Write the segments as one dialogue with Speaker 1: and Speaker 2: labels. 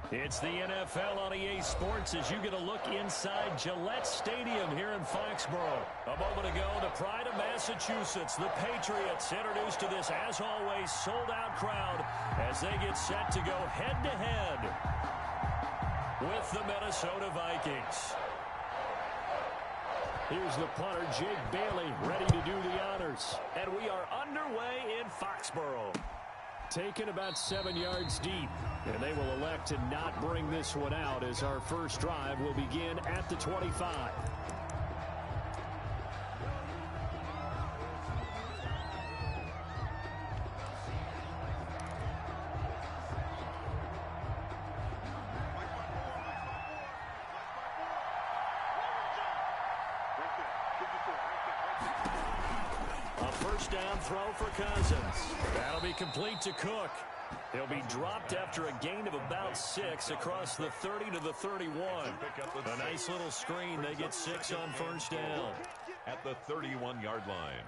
Speaker 1: It's the NFL on EA Sports as you get a look inside Gillette Stadium here in Foxborough. A moment ago, the pride of Massachusetts, the Patriots, introduced to this, as always, sold-out crowd as they get set to go head-to-head with the Minnesota Vikings. Here's the punter, Jake Bailey, ready to do the honors. And we are underway in Foxborough. Taken about 7 yards deep, and they will elect to not bring this one out as our first drive will begin at the 25. Down throw for Cousins. That'll be complete to Cook. He'll be dropped after a gain of about 6 across the 30 to the 31. A nice little screen. They get 6 on first down.
Speaker 2: At the 31-yard line.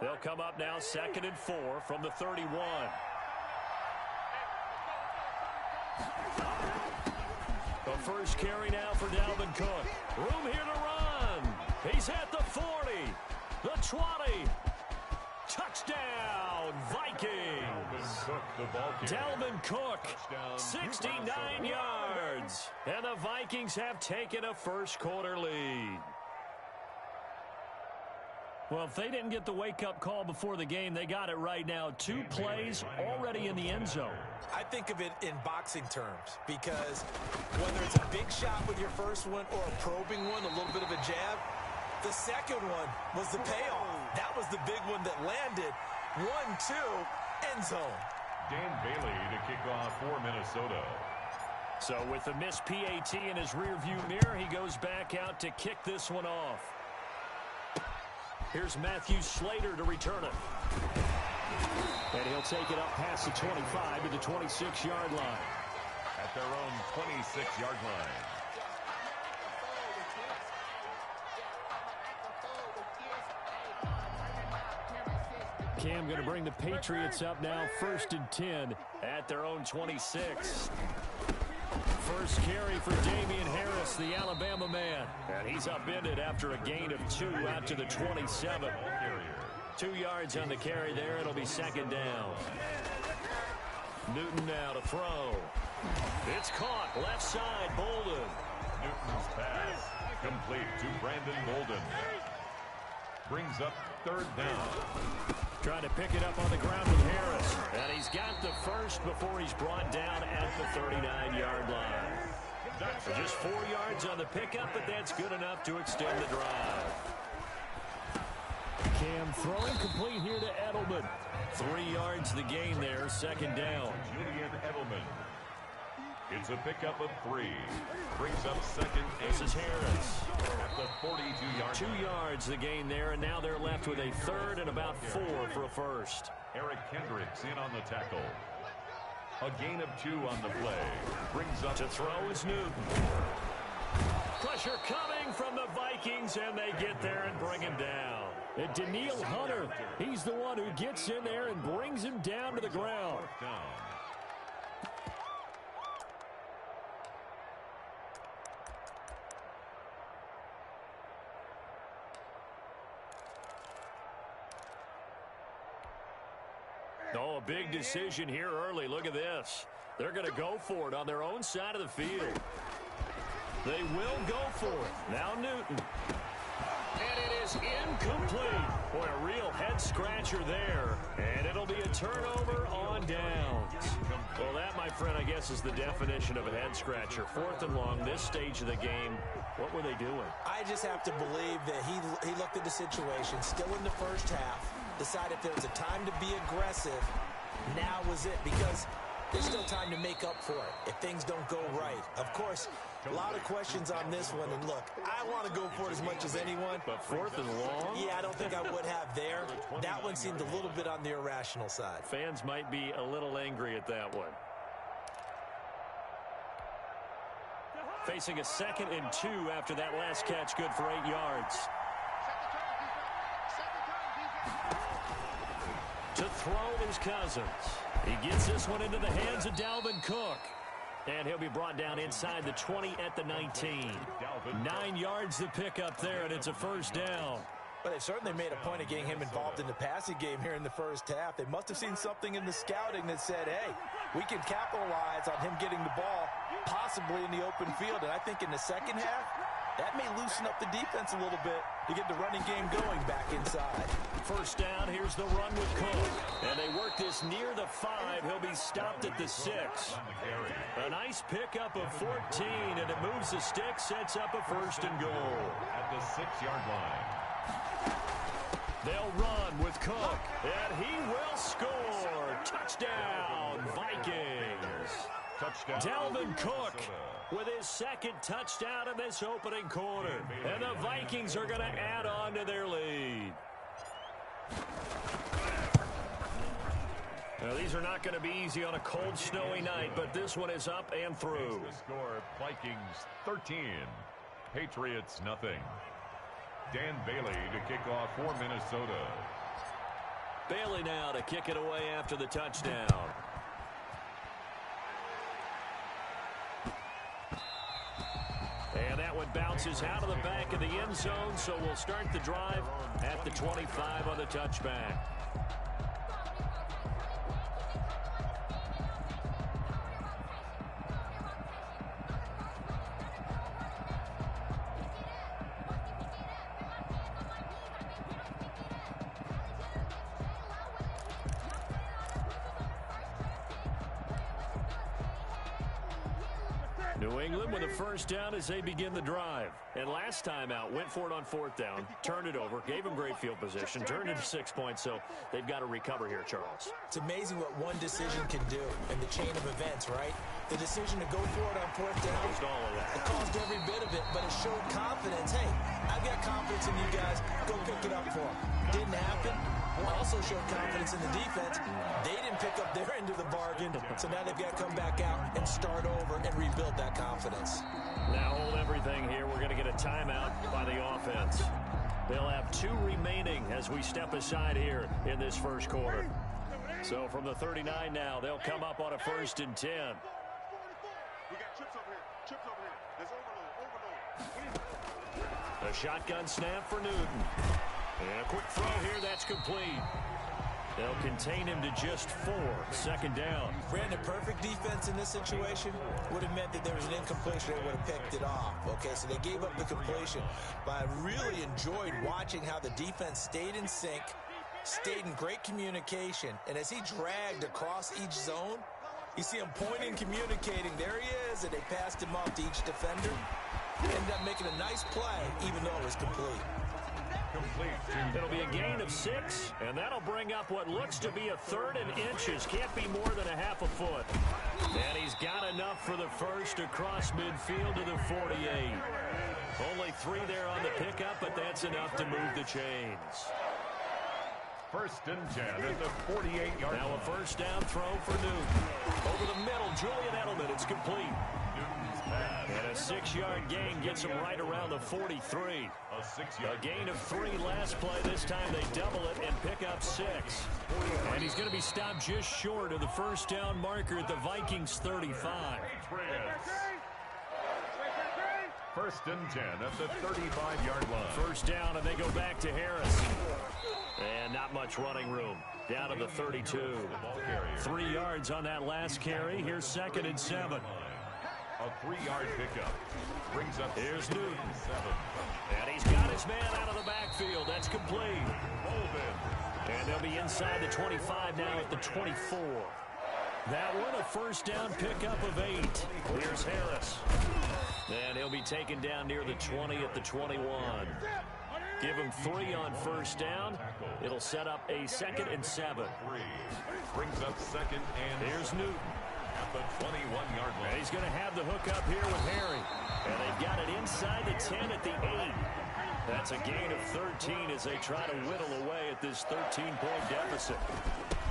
Speaker 1: They'll come up now 2nd and 4 from the 31. The first carry now for Dalvin Cook. Room here to run. He's at the 40, the 20. Touchdown, Vikings. Dalvin Cook, 69 yards. And the Vikings have taken a first-quarter lead. Well, if they didn't get the wake-up call before the game, they got it right now. 2 plays already in the end zone.
Speaker 3: I think of it in boxing terms because whether it's a big shot with your first one or a probing one, a little bit of a jab, the second one was the payoff. That was the big one that landed. 1-2, end zone.
Speaker 2: Dan Bailey to kick off for Minnesota.
Speaker 1: So with the missed PAT in his rearview mirror, he goes back out to kick this one off. Here's Matthew Slater to return it. And he'll take it up past the 25 to the 26-yard line.
Speaker 2: At their own 26-yard line.
Speaker 1: Cam going to bring the Patriots up now 1st and 10 at their own 26. First carry for Damian Harris, the Alabama man. And he's upended after a gain of 2 out to the 27. 2 yards on the carry there. It'll be 2nd down. Newton now to throw. It's caught. Left side, Bolden.
Speaker 2: Newton's pass complete to Brandon Bolden. Brings up 3rd down.
Speaker 1: Trying to pick it up on the ground with Harris. And he's got the first before he's brought down at the 39-yard line. So just 4 yards on the pickup, but that's good enough to extend the drive. Cam throwing complete here to Edelman. 3 yards the gain there, 2nd down.
Speaker 2: Julian Edelman. It's a pickup of 3. Brings up 2nd.
Speaker 1: This is Harris.
Speaker 2: At the 42-yard
Speaker 1: 2 yards the gain there, and now they're left with a 3rd and about 4 for a first.
Speaker 2: Eric Kendricks in on the tackle. A gain of 2 on the play. Brings up
Speaker 1: to throw is Newton. Pressure coming from the Vikings, and they get there and bring him down. And Daniil Hunter, he's the one who gets in there and brings him down to the ground. Oh, a big decision here early. Look at this. They're going to go for it on their own side of the field. They will go for it. Now Newton. And it is incomplete. Boy, a real head-scratcher there. And it'll be a turnover on downs. Well, that, my friend, I guess is the definition of a head-scratcher. 4th and long, this stage of the game. What were they doing?
Speaker 3: I just have to believe that he looked at the situation, still in the first half, decided if there was a time to be aggressive, now was it, because there's still time to make up for it if things don't go right. Of course, a lot of questions on this one, and look, I want to go for it as much as anyone.
Speaker 1: But 4th and long?
Speaker 3: Yeah, I don't think I would have there. That one seemed a little bit on the irrational side.
Speaker 1: Fans might be a little angry at that one. Facing a 2nd and 2 after that last catch, good for 8 yards. To throw is Cousins. He gets this one into the hands of Dalvin Cook. And he'll be brought down inside the 20 at the 19. 9 yards to pick up there, and it's a first down.
Speaker 3: But they certainly made a point of getting him involved in the passing game here in the first half. They must have seen something in the scouting that said, hey, we can capitalize on him getting the ball possibly in the open field. And I think in the second half, that may loosen up the defense a little bit to get the running game going back inside.
Speaker 1: First down, here's the run with Cook. And they work this near the 5. He'll be stopped at the 6. A nice pickup of 14, and it moves the stick, sets up a first and goal.
Speaker 2: At the 6-yard line.
Speaker 1: They'll run with Cook, and he will score. Touchdown, Vikings.
Speaker 2: Touchdown.
Speaker 1: Dalvin Cook with his 2nd touchdown in this opening quarter. And the Vikings are going to add on to their lead. Now, these are not going to be easy on a cold, snowy night, but this one is up and through.
Speaker 2: The score, Vikings 13, Patriots nothing. Dan Bailey to kick off for Minnesota.
Speaker 1: Bailey now to kick it away after the touchdown. And that one bounces out of the back of the end zone, so we'll start the drive at the 25 on the touchback. New England with a first down as they begin the drive. And last time out, went for it on 4th down, turned it over, gave them great field position, turned it to 6 points, so they've got to recover here, Charles.
Speaker 3: It's amazing what one decision can do in the chain of events, right? The decision to go for it on 4th down,
Speaker 1: Caused all of that.
Speaker 3: it caused every bit of it, but it showed confidence. Hey, I've got confidence in you guys. Go pick it up for them. Didn't happen. Also showed confidence in the defense. They didn't pick up their end of the bargain, so now they've got to come back out and start over and rebuild that confidence.
Speaker 1: Now hold everything here. We're going to get a timeout by the offense. They'll have 2 remaining as we step aside here in this first quarter. So from the 39 now, they'll come up on a 1st and 10.
Speaker 4: We got chips over here. Chips over here. There's overload.
Speaker 1: A shotgun snap for Newton. And a quick throw here, that's complete. They'll contain him to just 4. 2nd down.
Speaker 3: Brandon, perfect defense in this situation would have meant that there was an incompletion. They would have picked it off. Okay, so they gave up the completion. But I really enjoyed watching how the defense stayed in sync, stayed in great communication. And as he dragged across each zone, you see him pointing, communicating. There he is, and they passed him off to each defender. Ended up making a nice play, even though it was complete.
Speaker 1: It'll be a gain of 6, and that'll bring up what looks to be a 3rd and inches. Can't be more than a half a foot. And he's got enough for the first across midfield to the 48. Only 3 there on the pickup, but that's enough to move the chains.
Speaker 2: 1st and 10 at the 48-yard line.
Speaker 1: Now a first down throw for Newton. Over the middle, Julian Edelman. It's complete. And a 6-yard gain gets him right around the 43. A gain of 3 last play. This time they double it and pick up 6. And he's going to be stopped just short of the first down marker at the Vikings 35.
Speaker 2: 1st and 10 at the 35-yard line.
Speaker 1: First down, and they go back to Harris. And not much running room. Down to the 32. 3 yards on that last carry. Here's 2nd and 7.
Speaker 2: A 3-yard pickup. Brings up
Speaker 1: Here's Newton. 7. And he's got his man out of the backfield. That's complete. And they'll be inside the 25 now at the 24. That one a first down pickup of 8. Here's Harris. And he'll be taken down near the 20 at the 21. Give him 3 on first down. It'll set up a 2nd and 7.
Speaker 2: Brings up 2nd and
Speaker 1: Here's Newton.
Speaker 2: At the 21-yard line.
Speaker 1: And he's going to have the hook up here with Harry. And they've got it inside the 10 at the 8. That's a gain of 13 as they try to whittle away at this 13-point deficit.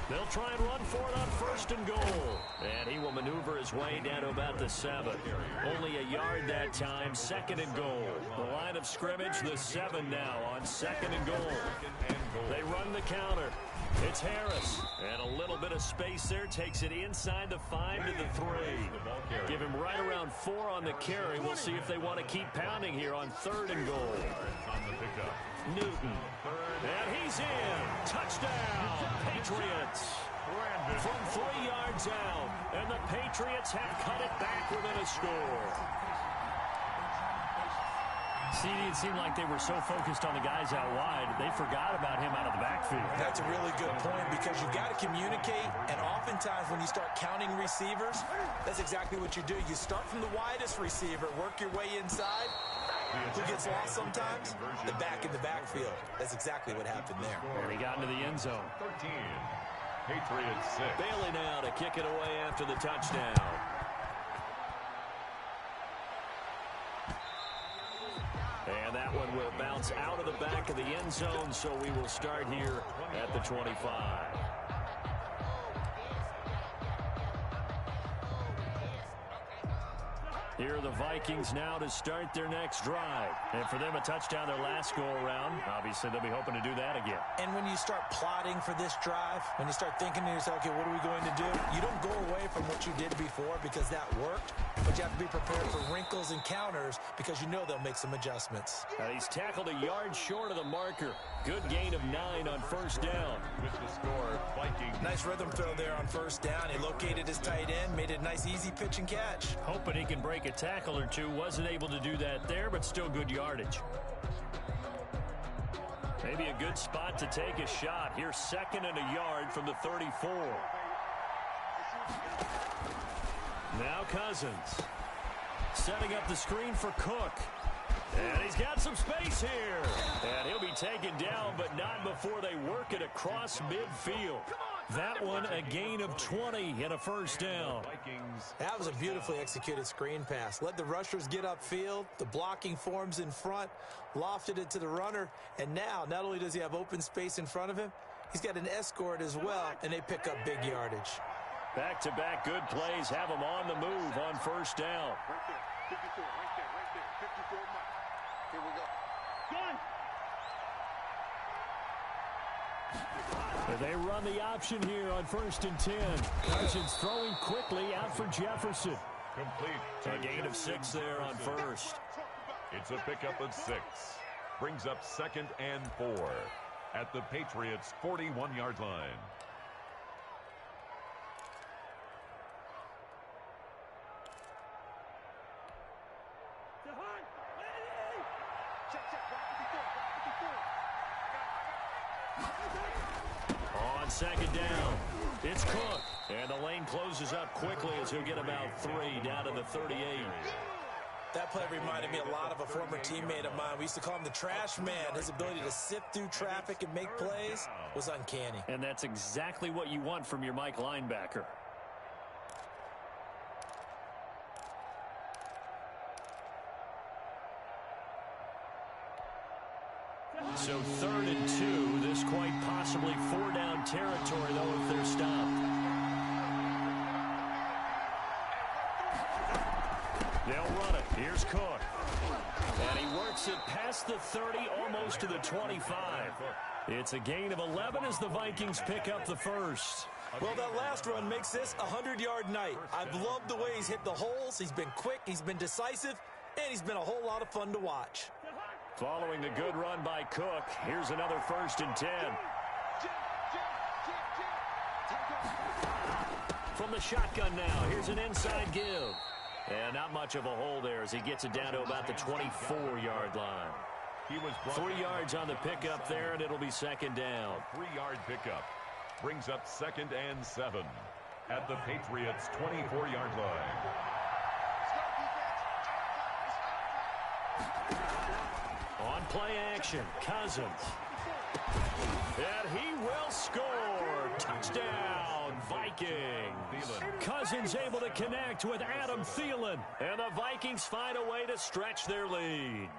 Speaker 1: They'll try and run for it on 1st and goal. And he will maneuver his way down to about the 7. Only a yard that time, 2nd and goal. The line of scrimmage, the 7 now on 2nd and goal. They run the counter. It's Harris. And a little bit of space there. Takes it inside the 5 to the 3. Give him right around 4 on the carry. We'll see if they want to keep pounding here on 3rd and goal. Newton. And he's in. Touchdown, Patriots. From 3 yards out. And the Patriots have cut it back within a score. CD, it seemed like they were so focused on the guys out wide, they forgot about him out of the backfield.
Speaker 3: That's a really good point because you've got to communicate, and oftentimes when you start counting receivers, that's exactly what you do. You start from the widest receiver, work your way inside. Who gets lost sometimes? The back in the backfield. That's exactly what happened there.
Speaker 1: And he got into the end zone.
Speaker 2: 13. Patriots 6.
Speaker 1: Bailey now to kick it away after the touchdown. And that one will bounce out of the back of the end zone, so we will start here at the 25. Here are the Vikings now to start their next drive. And for them, a touchdown their last go-around. Obviously, they'll be hoping to do that again.
Speaker 3: And when you start plotting for this drive, when you start thinking to yourself, okay, what are we going to do? You don't go away from what you did before because that worked, but you have to be prepared for wrinkles and counters because you know they'll make some adjustments.
Speaker 1: Now he's tackled a yard short of the marker. Good gain of 9 on 1st down.
Speaker 2: With the score, Vikings.
Speaker 3: Nice rhythm throw there on 1st down. He located his tight end, made it a nice, easy pitch and catch.
Speaker 1: Hoping he can break a tackle or two. Wasn't able to do that there, but still good yardage. Maybe a good spot to take a shot. Here's 2nd and a yard from the 34. Now Cousins. Setting up the screen for Cook. And he's got some space here. And he'll be taken down, but not before they work it across midfield. That one a gain of 20 and a 1st down.
Speaker 3: That was a beautifully executed screen pass. Let the rushers get upfield. The blocking forms in front. Lofted it to the runner. And now, not only does he have open space in front of him, he's got an escort as well, and they pick up big yardage.
Speaker 1: Back-to-back good plays have him on the move on 1st down.
Speaker 4: Right there. 54, right there, right there. 54 mark. Here we go. Going.
Speaker 1: They run the option here on 1st and 10. Cousins throwing quickly out for Jefferson.
Speaker 2: Complete.
Speaker 1: A gain of 6 there on 1st.
Speaker 2: It's a pickup of 6. Brings up 2nd and 4 at the Patriots' 41-yard line.
Speaker 1: On 2nd down, it's Cook. And the lane closes up quickly as he'll get about 3 down to the 38.
Speaker 3: That play reminded me a lot of a former teammate of mine. We used to call him the trash man. His ability to sift through traffic and make plays was uncanny.
Speaker 1: And that's exactly what you want from your Mike linebacker. So 3rd and 2. This quite possibly 4-down territory, though, if they're stopped. They'll run it. Here's Cook. And he works it past the 30, almost to the 25. It's a gain of 11 as the Vikings pick up the 1st.
Speaker 3: Well, that last run makes this a 100-yard night. I've loved the way he's hit the holes. He's been quick, he's been decisive, and he's been a whole lot of fun to watch.
Speaker 1: Following the good run by Cook, here's another 1st and 10. From the shotgun now, here's an inside give. And not much of a hole there as he gets it down to about the 24-yard line.
Speaker 2: He was
Speaker 1: 3 yards on the pickup there, and it'll be 2nd down.
Speaker 2: 3-yard pickup. Brings up 2nd and 7 at the Patriots' 24-yard line.
Speaker 1: On play action, Cousins. And he will score. Touchdown, Vikings. Cousins able to connect with Adam Thielen. And the Vikings find a way to stretch their lead.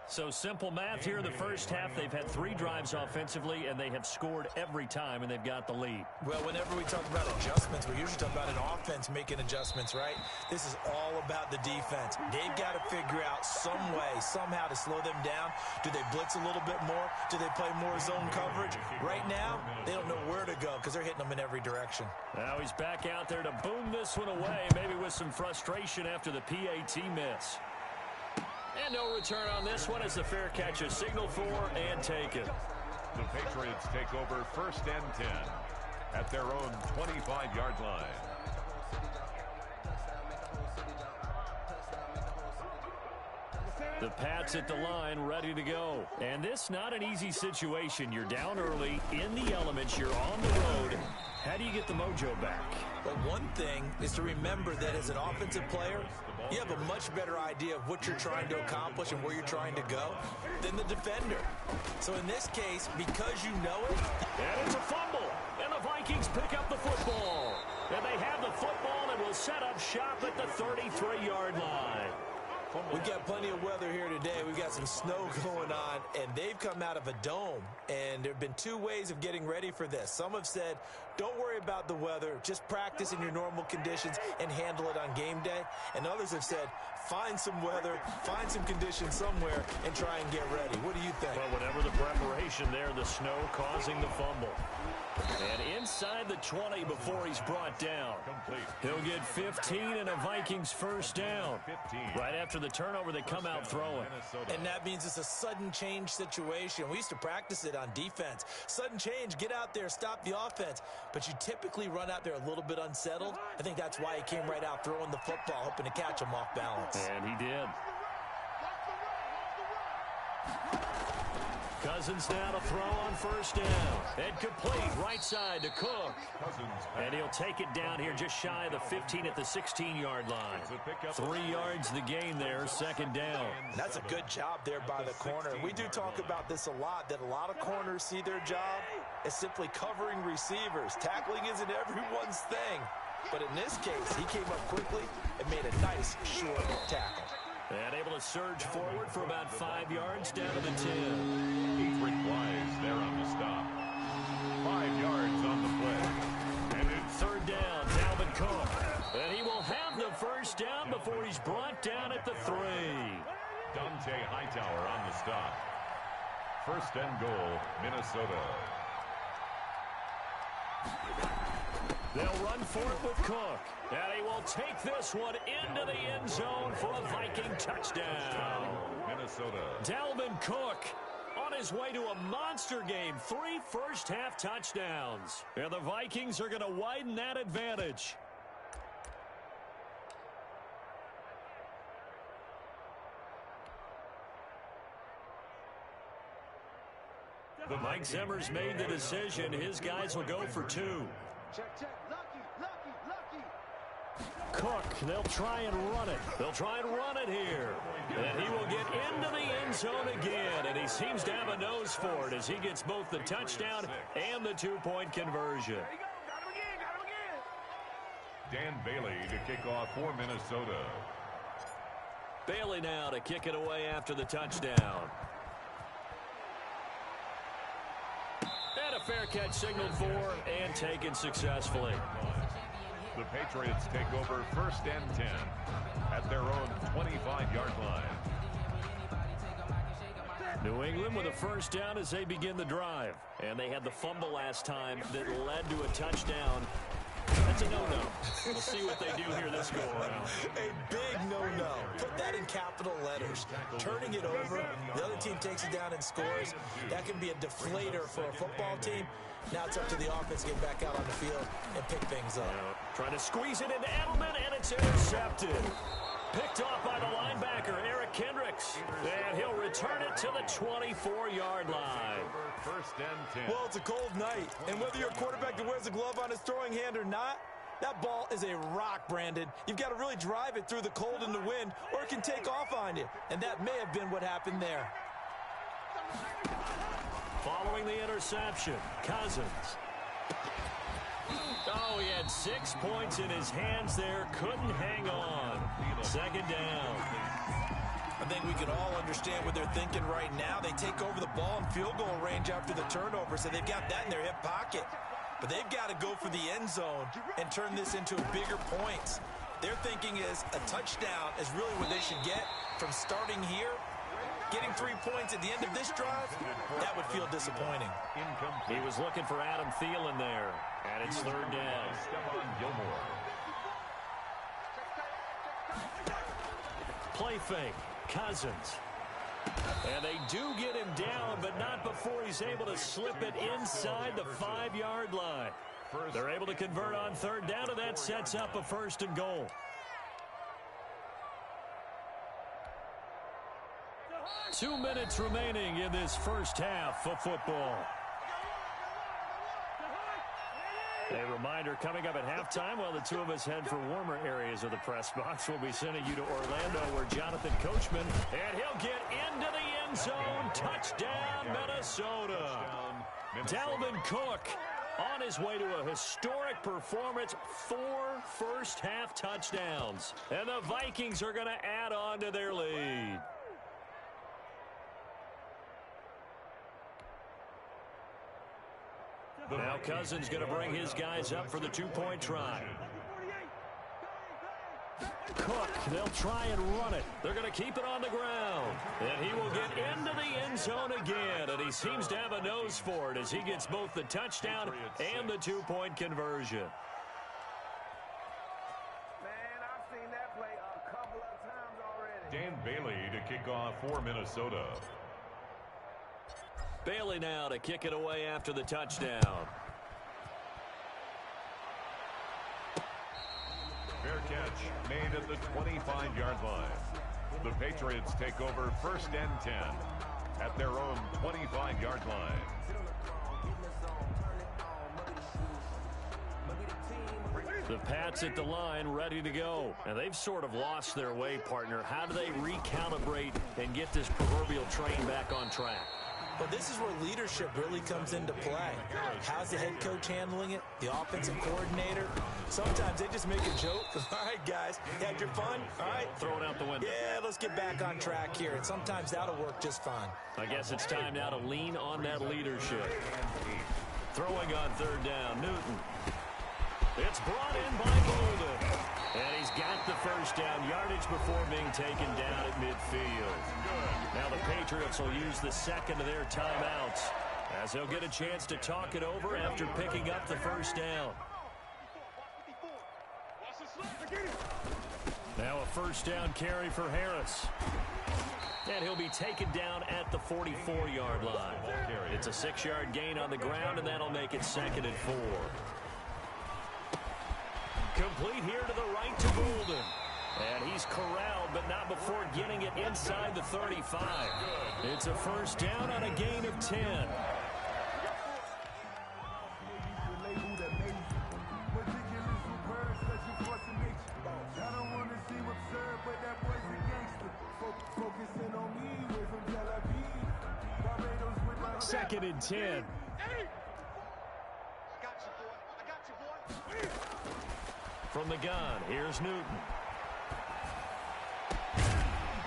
Speaker 1: So simple math here in the first half. They've had 3 drives offensively, and they have scored every time, and they've got the lead.
Speaker 3: Well, whenever we talk about adjustments, we usually talk about an offense making adjustments, right? This is all about the defense. They've got to figure out some way, somehow to slow them down. Do they blitz a little bit more? Do they play more zone coverage? Right now, they don't know where to go because they're hitting them in every direction.
Speaker 1: Now he's back out there to boom this one away, maybe with some frustration after the PAT miss. And no return on this one as the fair catch is signaled for and taken.
Speaker 2: The Patriots take over 1st and 10 at their own 25-yard line.
Speaker 1: The Pats at the line, ready to go. And this not an easy situation. You're down early, in the elements, you're on the road. How do you get the mojo back?
Speaker 3: But one thing is to remember that as an offensive player, you have a much better idea of what you're trying to accomplish and where you're trying to go than the defender. So in this case, because you know it.
Speaker 1: And it's a fumble. And the Vikings pick up the football. And they have the football and will set up shop at the 33-yard line.
Speaker 3: We've got plenty of weather here today. We've got some snow going on, and they've come out of a dome. And there have been 2 ways of getting ready for this. Some have said, don't worry about the weather. Just practice in your normal conditions and handle it on game day. And others have said, find some weather, find some conditions somewhere, and try and get ready. What do you think?
Speaker 1: Well, whatever the preparation there, the snow causing the fumble. And inside the 20 before he's brought down. He'll get 15 and a Vikings first down. Right after the turnover, they come out throwing.
Speaker 3: And that means it's a sudden change situation. We used to practice it on defense. Sudden change, get out there, stop the offense. But you typically run out there a little bit unsettled. I think that's why he came right out throwing the football, hoping to catch him off balance.
Speaker 1: And he did. Cousins now to throw on first down. And complete, right side to Cook. And he'll take it down here just shy of the 15 at the 16-yard line. 3 yards the gain there, 2nd down.
Speaker 3: That's a good job there by the corner. We do talk about this a lot, that a lot of corners see their job as simply covering receivers. Tackling isn't everyone's thing. But in this case, he came up quickly and made a nice, short tackle.
Speaker 1: And able to surge forward for about 5 yards down to the 10.
Speaker 2: Dietrich Wise there on the stop. 5 yards on the play.
Speaker 1: And it's 3rd down, Dalvin Cook. And he will have the first down before he's brought down at the 3.
Speaker 2: Dante Hightower on the stop. 1st and goal, Minnesota.
Speaker 1: They'll run for it with Cook. And he will take this one into the end zone for a Viking touchdown.
Speaker 2: Minnesota.
Speaker 1: Dalvin Cook on his way to a monster game. 3 first-half touchdowns. And the Vikings are going to widen that advantage. Mike Zimmer's made the decision. His guys will go for 2.
Speaker 4: Check, check. Lucky.
Speaker 1: Cook, they'll try and run it. They'll try and run it here. And he will get into the end zone again. And he seems to have a nose for it as he gets both the touchdown and the 2-point conversion.
Speaker 4: There you go. Got him again.
Speaker 2: Dan Bailey to kick off for Minnesota.
Speaker 1: Bailey now to kick it away after the touchdown. And a fair catch signaled for and taken successfully.
Speaker 2: The Patriots take over 1st and 10 at their own 25-yard line.
Speaker 1: New England with a first down as they begin the drive. And they had the fumble last time that led to a touchdown. That's a no-no. We'll see what they do here this go-around.
Speaker 3: A big no-no. Put that in capital letters. Turning it over, the other team takes it down and scores. That can be a deflator for a football team. Now it's up to the offense to get back out on the field and pick things up.
Speaker 1: Trying to squeeze it into Edelman, and it's intercepted. Picked off by the linebacker, Eric Kendricks. And he'll return it to the 24-yard line.
Speaker 2: 1st and 10.
Speaker 3: Well, it's a cold night, and whether you're a quarterback that wears a glove on his throwing hand or not, that ball is a rock, Brandon. You've got to really drive it through the cold and the wind, or it can take off on you. And that may have been what happened there.
Speaker 1: Following the interception, Cousins. Oh, he had 6 points in his hands there. Couldn't hang on. 2nd down.
Speaker 3: think we can all understand what they're thinking right now. They take over the ball in field goal range after the turnover, so they've got that in their hip pocket. But they've got to go for the end zone and turn this into bigger points. Their thinking is a touchdown is really what they should get from starting here. Getting 3 points at the end of this drive, that would feel disappointing.
Speaker 1: He was looking for Adam Thielen there, and it's third down. Play fake, Cousins. And they do get him down, but not before he's able to slip it inside the 5-yard line. They're able to convert on third down, and that sets up a 1st and goal. Two minutes remaining in this first half of football. A reminder coming up at halftime while the two of us head for warmer areas of the press box. We'll be sending you to Orlando where Jonathan Coachman, and he'll get into the end zone. Touchdown, Minnesota. Dalvin Cook on his way to a historic performance, 4 first-half touchdowns. And the Vikings are going to add on to their lead. Now Cousins going to bring his guys up for the 2-point try. Cook, they'll try and run it. They're going to keep it on the ground. And he will get into the end zone again. And he seems to have a nose for it as he gets both the touchdown and the 2-point conversion.
Speaker 4: Man, I've seen that play a couple of times already.
Speaker 2: Dan Bailey to kick off for Minnesota.
Speaker 1: Bailey now to kick it away after the touchdown.
Speaker 2: Fair catch made at the 25-yard line. The Patriots take over 1st and 10 at their own 25-yard line.
Speaker 1: The Pats at the line ready to go. And they've sort of lost their way, partner. How do they recalibrate and get this proverbial train back on track?
Speaker 3: Well, this is where leadership really comes into play. How's the head coach handling it? The offensive coordinator? Sometimes they just make a joke. All right, guys, you had your fun? All right.
Speaker 1: Throw it out the window.
Speaker 3: Yeah, let's get back on track here. And sometimes that'll work just fine.
Speaker 1: I guess it's time now to lean on that leadership. Throwing on third down, Newton. It's brought in by Golden. And he's got the first down, yardage before being taken down at midfield. Now the Patriots will use the second of their timeouts as they'll get a chance to talk it over after picking up the first down. Now a first down carry for Harris. And he'll be taken down at the 44-yard line. It's a 6-yard gain on the ground, and that'll make it 2nd and 4. Complete here to the right to Golden. And he's corralled, but not before getting it inside the 35. It's a first down on a gain of 10. Second and 10. From the gun, here's Newton.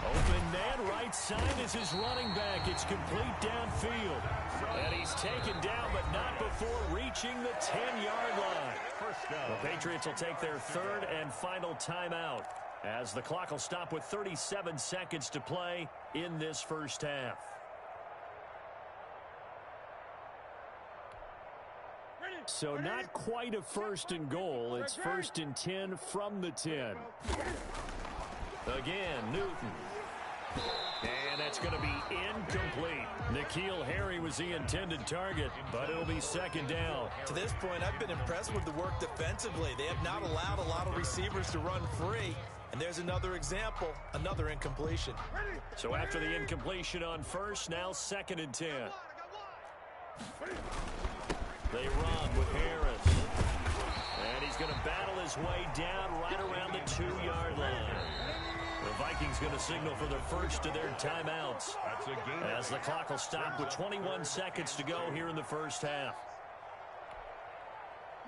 Speaker 1: Open man, right side is his running back. It's complete downfield. And he's taken down, but not before reaching the 10-yard line. The Patriots will take their 3rd and final timeout as the clock will stop with 37 seconds to play in this first half. So not quite a 1st and goal. It's 1st and 10 from the 10. Again, Newton. And that's going to be incomplete. N'Keal Harry was the intended target, but it'll be 2nd down.
Speaker 3: To this point, I've been impressed with the work defensively. They have not allowed a lot of receivers to run free. And there's another example, another incompletion.
Speaker 1: So after the incompletion on first, now 2nd and 10. They run with Harris. And he's going to battle his way down right around the 2-yard line. The Vikings going to signal for the first of their timeouts as the clock will stop with 21 seconds to go here in the first half.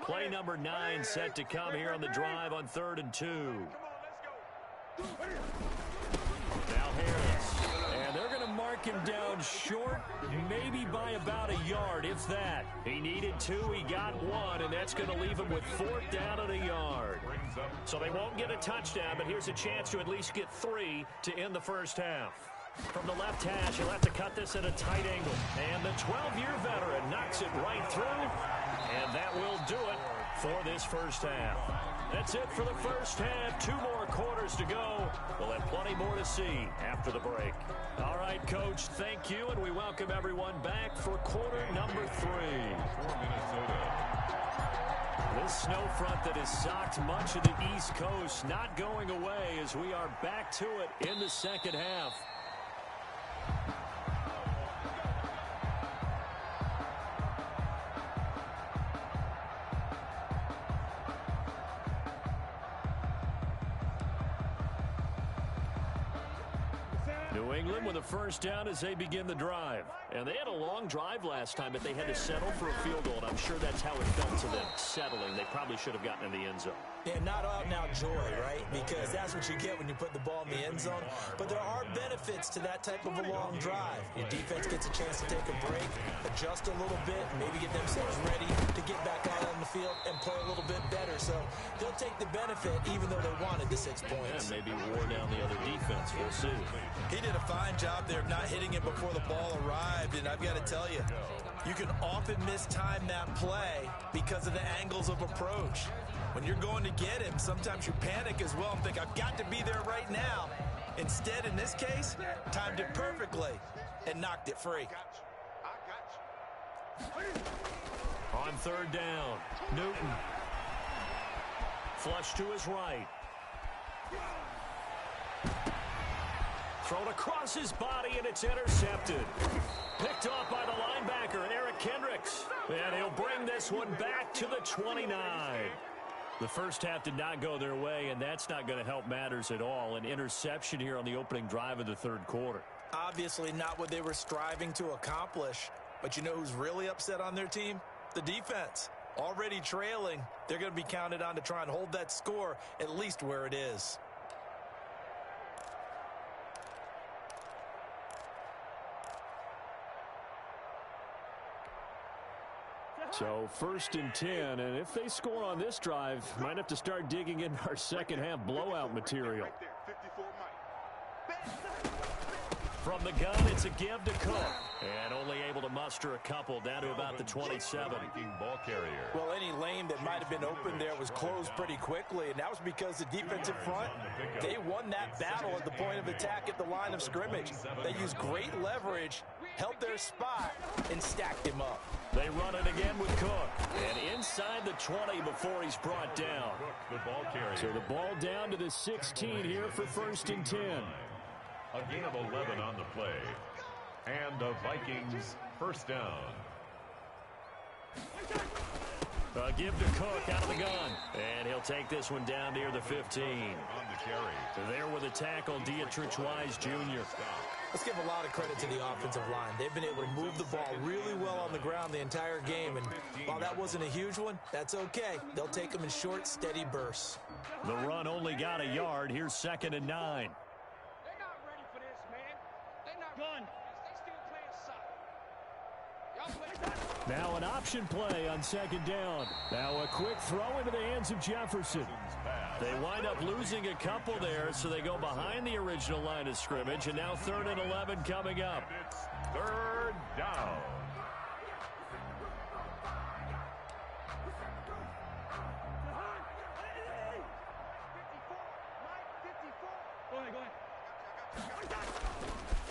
Speaker 1: Play number 9 set to come here on the drive on 3rd and 2. Now Harris. And they're going to mark him down short, maybe by about a yard, if that. He needed 2, he got 1, and that's going to leave him with 4th down and a yard. So they won't get a touchdown, but here's a chance to at least get 3 to end the first half. From the left hash, he'll have to cut this at a tight angle. And the 12-year veteran knocks it right through. And that will do it for this first half. That's it for the first half. 2 more quarters to go. We'll have plenty more to see after the break. All right, Coach, thank you. And we welcome everyone back for quarter number 3. This snow front that has socked much of the East Coast not going away as we are back to it in the second half. New England with a first down as they begin the drive. And they had a long drive last time, but they had to settle for a field goal, and I'm sure that's how it felt to them, settling. They probably should have gotten in the end zone.
Speaker 3: Yeah, not out-and-out joy, right? Because that's what you get when you put the ball in the end zone. But there are benefits to that type of a long drive. Your defense gets a chance to take a break, adjust a little bit, maybe get themselves ready to get back out on the field and play a little bit better. So they'll take the benefit even though they wanted the 6 points.
Speaker 1: Yeah, maybe wore down the other defense. We'll see.
Speaker 3: He did a fine job there of not hitting it before the ball arrived, and I've got to tell you, you can often mistime that play because of the angles of approach. When you're going to get him, sometimes you panic as well and think, I've got to be there right now. Instead, in this case, timed it perfectly and knocked it free.
Speaker 1: On third down, Newton. Flush to his right. Thrown across his body, and it's intercepted. Picked off by the linebacker, Eric Kendricks. And he'll bring this one back to the 29. The first half did not go their way, and that's not going to help matters at all. An interception here on the opening drive of the third quarter.
Speaker 3: Obviously not what they were striving to accomplish. But you know who's really upset on their team? The defense. Already trailing, they're going to be counted on to try and hold that score at least where it is.
Speaker 1: So 1st and 10, and if they score on this drive, might have to start digging in our second half blowout material. From the gun, it's a give to Cook. And only able to muster a couple down to about the 27.
Speaker 2: Ball carrier.
Speaker 3: Well, any lane that might have been open there was closed pretty quickly, and that was because the defensive front, they won that battle at the point of attack at the line of scrimmage. They used great leverage, held their spot, and stacked him up.
Speaker 1: They run it again with Cook. And inside the 20 before he's brought down.
Speaker 2: The ball carrier.
Speaker 1: So the ball down to the 16 here for 1st and 10.
Speaker 2: A gain of 11 on the play. And the Vikings first down.
Speaker 1: A give to Cook out of the gun. And he'll take this one down near the 15.
Speaker 2: On the carry.
Speaker 1: There with a tackle, Dietrich Wise Jr.
Speaker 3: Let's give a lot of credit to the offensive line. They've been able to move the ball really well on the ground the entire game. And while that wasn't a huge one, that's okay. They'll take them in short, steady bursts.
Speaker 1: The run only got a yard. Here's 2nd and 9.
Speaker 5: They're not ready for this, man. They're not ready for this. They still playing soccer. Y'all play.
Speaker 1: Now an option play on 2nd down. Now a quick throw into the hands of Jefferson. They wind up losing a couple there, so they go behind the original line of scrimmage, and now 3rd and 11 coming up.
Speaker 2: It's 3rd down.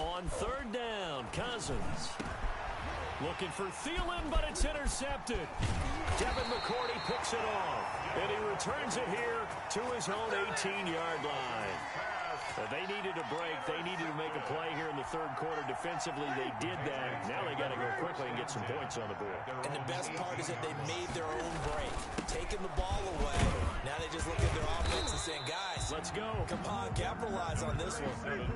Speaker 1: On 3rd down, Cousins. Looking for Thielen, but it's intercepted. Devin McCourty picks it off, and he returns it here to his own 18-yard line. They needed a break. They needed to make a play here in the third quarter. Defensively, they did that. Now they got to go quickly and get some points on the board.
Speaker 3: And the best part is that they made their own break, taking the ball away. Now they just look at their offense and saying, guys,
Speaker 1: let's go.
Speaker 3: Come on, capitalize on this one.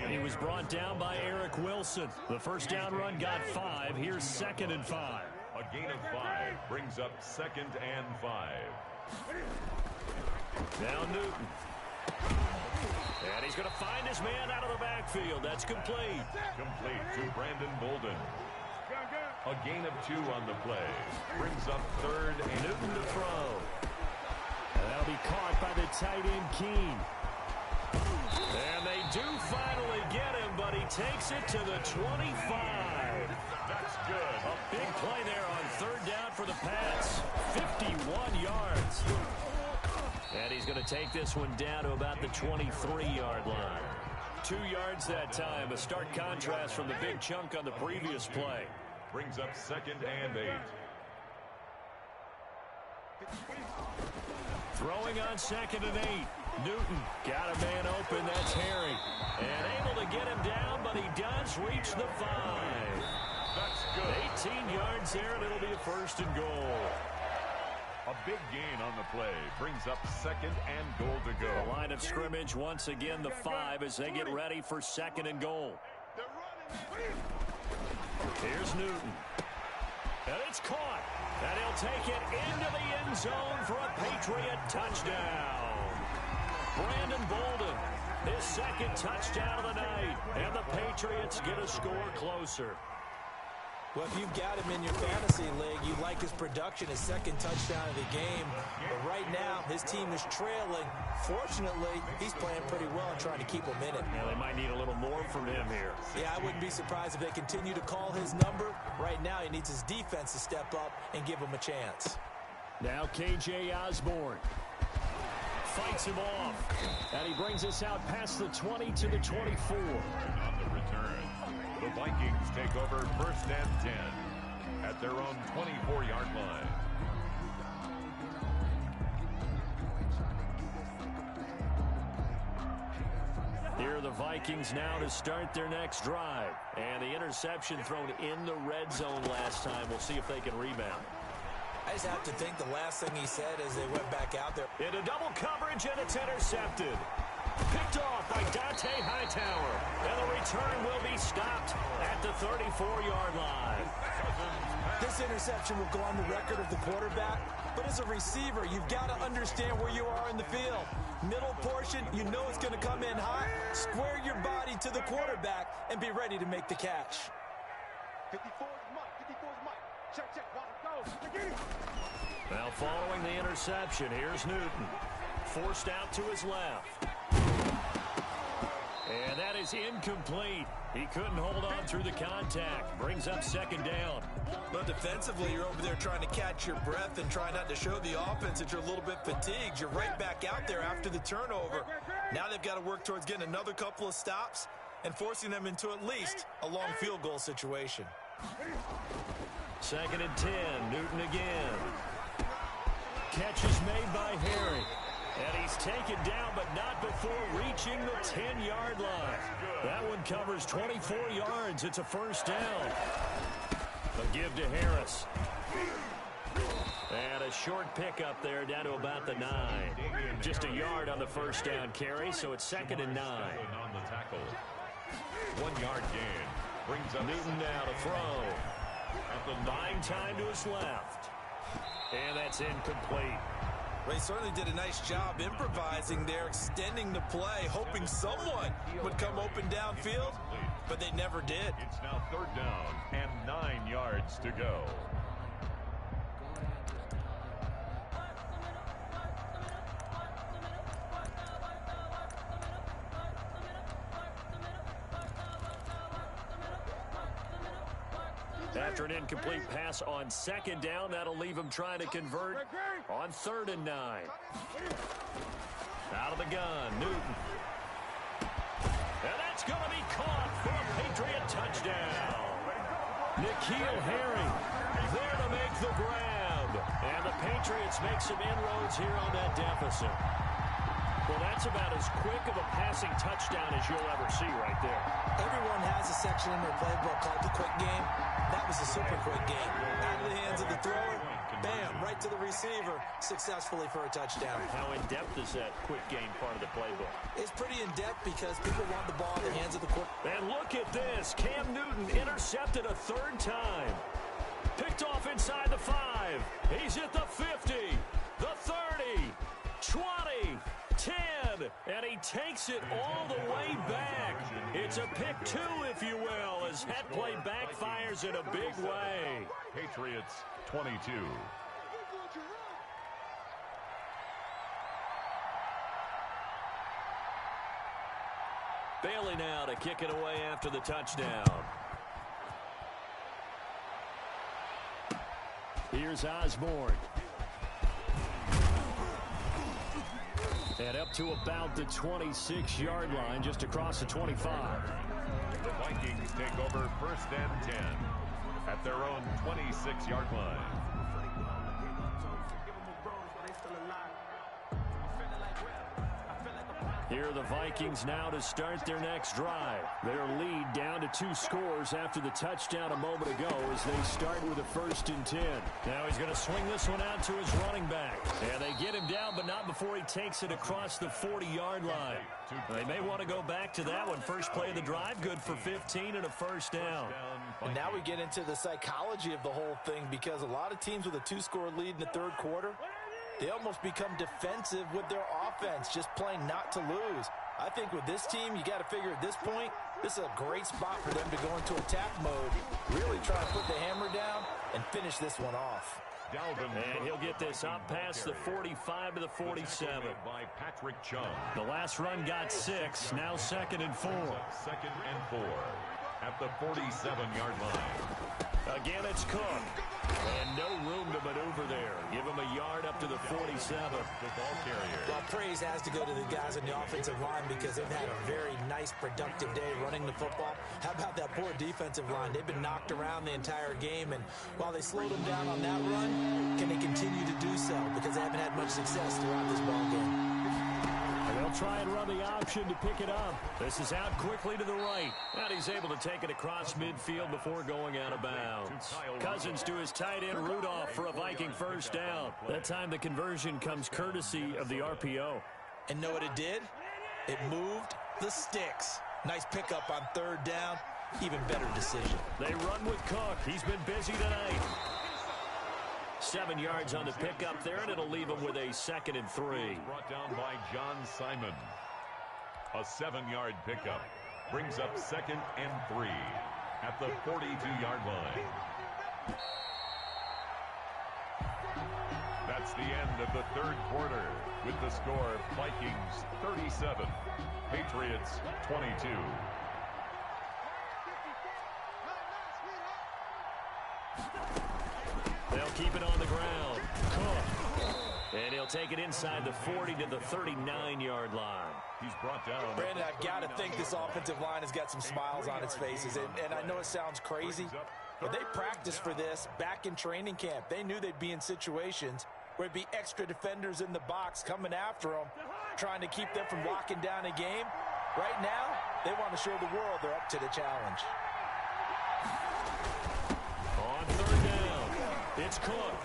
Speaker 1: And he was brought down by Eric Wilson. The first down run got 5. Here's 2nd and 5.
Speaker 2: A gain of 5 brings up 2nd and 5.
Speaker 1: Now Newton. And he's going to find his man out of the backfield. That's complete.
Speaker 2: Complete to Brandon Bolden. A gain of 2 on the play. Brings up 3rd and
Speaker 1: Newton to throw. And that'll be caught by the tight end, Keene. And they do finally get him, but he takes it to the 25.
Speaker 2: That's good.
Speaker 1: A big play there on 3rd down for the Pats. 51 yards. And he's going to take this one down to about the 23-yard line. 2 yards that time. A stark contrast from the big chunk on the previous play.
Speaker 2: Brings up 2nd and 8.
Speaker 1: Throwing on 2nd and 8. Newton got a man open. That's Harry. And able to get him down, but he does reach the 5.
Speaker 2: That's good.
Speaker 1: 18 yards there, and it'll be a 1st and goal.
Speaker 2: A big gain on the play. Brings up 2nd and goal to go.
Speaker 1: The line of scrimmage, once again, the 5 as they get ready for 2nd and goal. Here's Newton. And it's caught. And he'll take it into the end zone for a Patriot touchdown. Brandon Bolden, his 2nd touchdown of the night. And the Patriots get a score closer.
Speaker 3: Well, if you've got him in your fantasy league, you like his production, his 2nd touchdown of the game. But right now, his team is trailing. Fortunately, he's playing pretty well and trying to keep him in it.
Speaker 1: Now, they might need a little more from him here.
Speaker 3: Yeah, I wouldn't be surprised if they continue to call his number. Right now, he needs his defense to step up and give him a chance.
Speaker 1: Now K.J. Osborne fights him off. And he brings us out past the 20 to the 24.
Speaker 2: On the return, the Vikings take over 1st and 10 at their own 24-yard line.
Speaker 1: Here are the Vikings now to start their next drive. And the interception thrown in the red zone last time. We'll see if they can rebound.
Speaker 3: I just have to think the last thing he said as they went back out there.
Speaker 1: Into double coverage, and it's intercepted. Picked off by Dante Hightower. And the return will be stopped at the 34-yard line.
Speaker 3: This interception will go on the record of the quarterback. But as a receiver, you've got to understand where you are in the field. Middle portion, you know it's going to come in hot. Square your body to the quarterback and be ready to make the catch.
Speaker 4: 54 is Mike. 54 is Mike. Check, check. Watch it go.
Speaker 1: Now following the interception, here's Newton. Forced out to his left. And that is incomplete. He couldn't hold on through the contact. Brings up 2nd down.
Speaker 3: But defensively, you're over there trying to catch your breath and try not to show the offense that you're a little bit fatigued. You're right back out there after the turnover. Now they've got to work towards getting another couple of stops and forcing them into at least a long field goal situation.
Speaker 1: 2nd and 10. Newton again. Catch is made by Harry. And he's taken down, but not before reaching the 10-yard line. That one covers 24 yards. It's a 1st down. A give to Harris. And a short pickup there down to about the 9. Just a yard on the 1st down carry, so it's 2nd and 9.
Speaker 2: On the tackle. 1-yard gain. Brings up
Speaker 1: Newton now to throw. Buying time to his left. And that's incomplete.
Speaker 3: Well, he certainly did a nice job improvising there, extending the play, hoping someone would come open downfield, but they never did.
Speaker 2: It's now 3rd down and 9 yards to go.
Speaker 1: After an incomplete pass on 2nd down, that'll leave him trying to convert on 3rd and 9. Out of the gun, Newton. And that's going to be caught for a Patriot touchdown. N'Keal Harry there to make the grab. And the Patriots make some inroads here on that deficit. Well, that's about as quick of a passing touchdown as you'll ever see right there.
Speaker 3: Everyone has a section in their playbook called the quick game. That was a super quick game. Out of the hands of the thrower, bam, right to the receiver, successfully for a touchdown.
Speaker 1: How in-depth is that quick game part of the playbook?
Speaker 3: It's pretty in-depth because people want the ball in the hands of the quarterback.
Speaker 1: And look at this. Cam Newton intercepted a 3rd time. Picked off inside the 5. He's at the 50, the 30, 20, 10, And he takes it all the way back. It's a pick two, if you will, as that play backfires in a big way.
Speaker 2: Patriots 22.
Speaker 1: Bailey now to kick it away after the touchdown. Here's Osborne. And up to about the 26-yard line, just across the 25.
Speaker 2: The Vikings take over 1st and 10 at their own 26-yard line.
Speaker 1: Here are the Vikings now to start their next drive. Their lead down to 2 scores after the touchdown a moment ago as they start with a 1st and 10. Now he's going to swing this one out to his running back. And they get him down, but not before he takes it across the 40-yard line. They may want to go back to that one. First play of the drive, good for 15 and a 1st down.
Speaker 3: And now we get into the psychology of the whole thing, because a lot of teams with a 2-score lead in the 3rd quarter, they almost become defensive with their offense, just playing not to lose. I think with this team, you got to figure at this point, this is a great spot for them to go into attack mode, really try to put the hammer down and finish this one off.
Speaker 1: And he'll get this up past the 45 to the 47.
Speaker 2: By Patrick Chung.
Speaker 1: The last run got 6, now 2nd and 4.
Speaker 2: 2nd and 4 at the 47-yard line.
Speaker 1: Again, it's Cook. And no room to maneuver there. Give him a yard up to the 47.
Speaker 2: The ball carrier.
Speaker 3: Well, praise has to go to the guys on the offensive line, because they've had a very nice, productive day running the football. How about that poor defensive line? They've been knocked around the entire game, and while they slowed them down on that run, can they continue to do so? Because they haven't had much success throughout this ball game.
Speaker 1: They'll try and run the option to pick it up. This is out quickly to the right. And he's able to take it across midfield before going out of bounds. Cousins to his tight end Rudolph for a Viking 1st down. That time the conversion comes courtesy of the RPO.
Speaker 3: And know what it did? It moved the sticks. Nice pickup on 3rd down. Even better decision.
Speaker 1: They run with Cook. He's been busy tonight. 7 yards on the pickup there, and it'll leave him with a 2nd and 3.
Speaker 2: Brought down by John Simon. A 7-yard pickup brings up 2nd and 3 at the 42-yard line. That's the end of the 3rd quarter with the score: Vikings 37, Patriots 22.
Speaker 1: They'll keep it on the ground. Cook. And he'll take it inside the 40 to the 39-yard line.
Speaker 2: He's brought down.
Speaker 3: Brandon, I've got to think this offensive line has got some smiles on its faces. And I know it sounds crazy, but they practiced for this back in training camp. They knew they'd be in situations where it'd be extra defenders in the box coming after them, trying to keep them from locking down a game. Right now, they want to show the world they're up to the challenge.
Speaker 1: On 3rd down, it's Cook.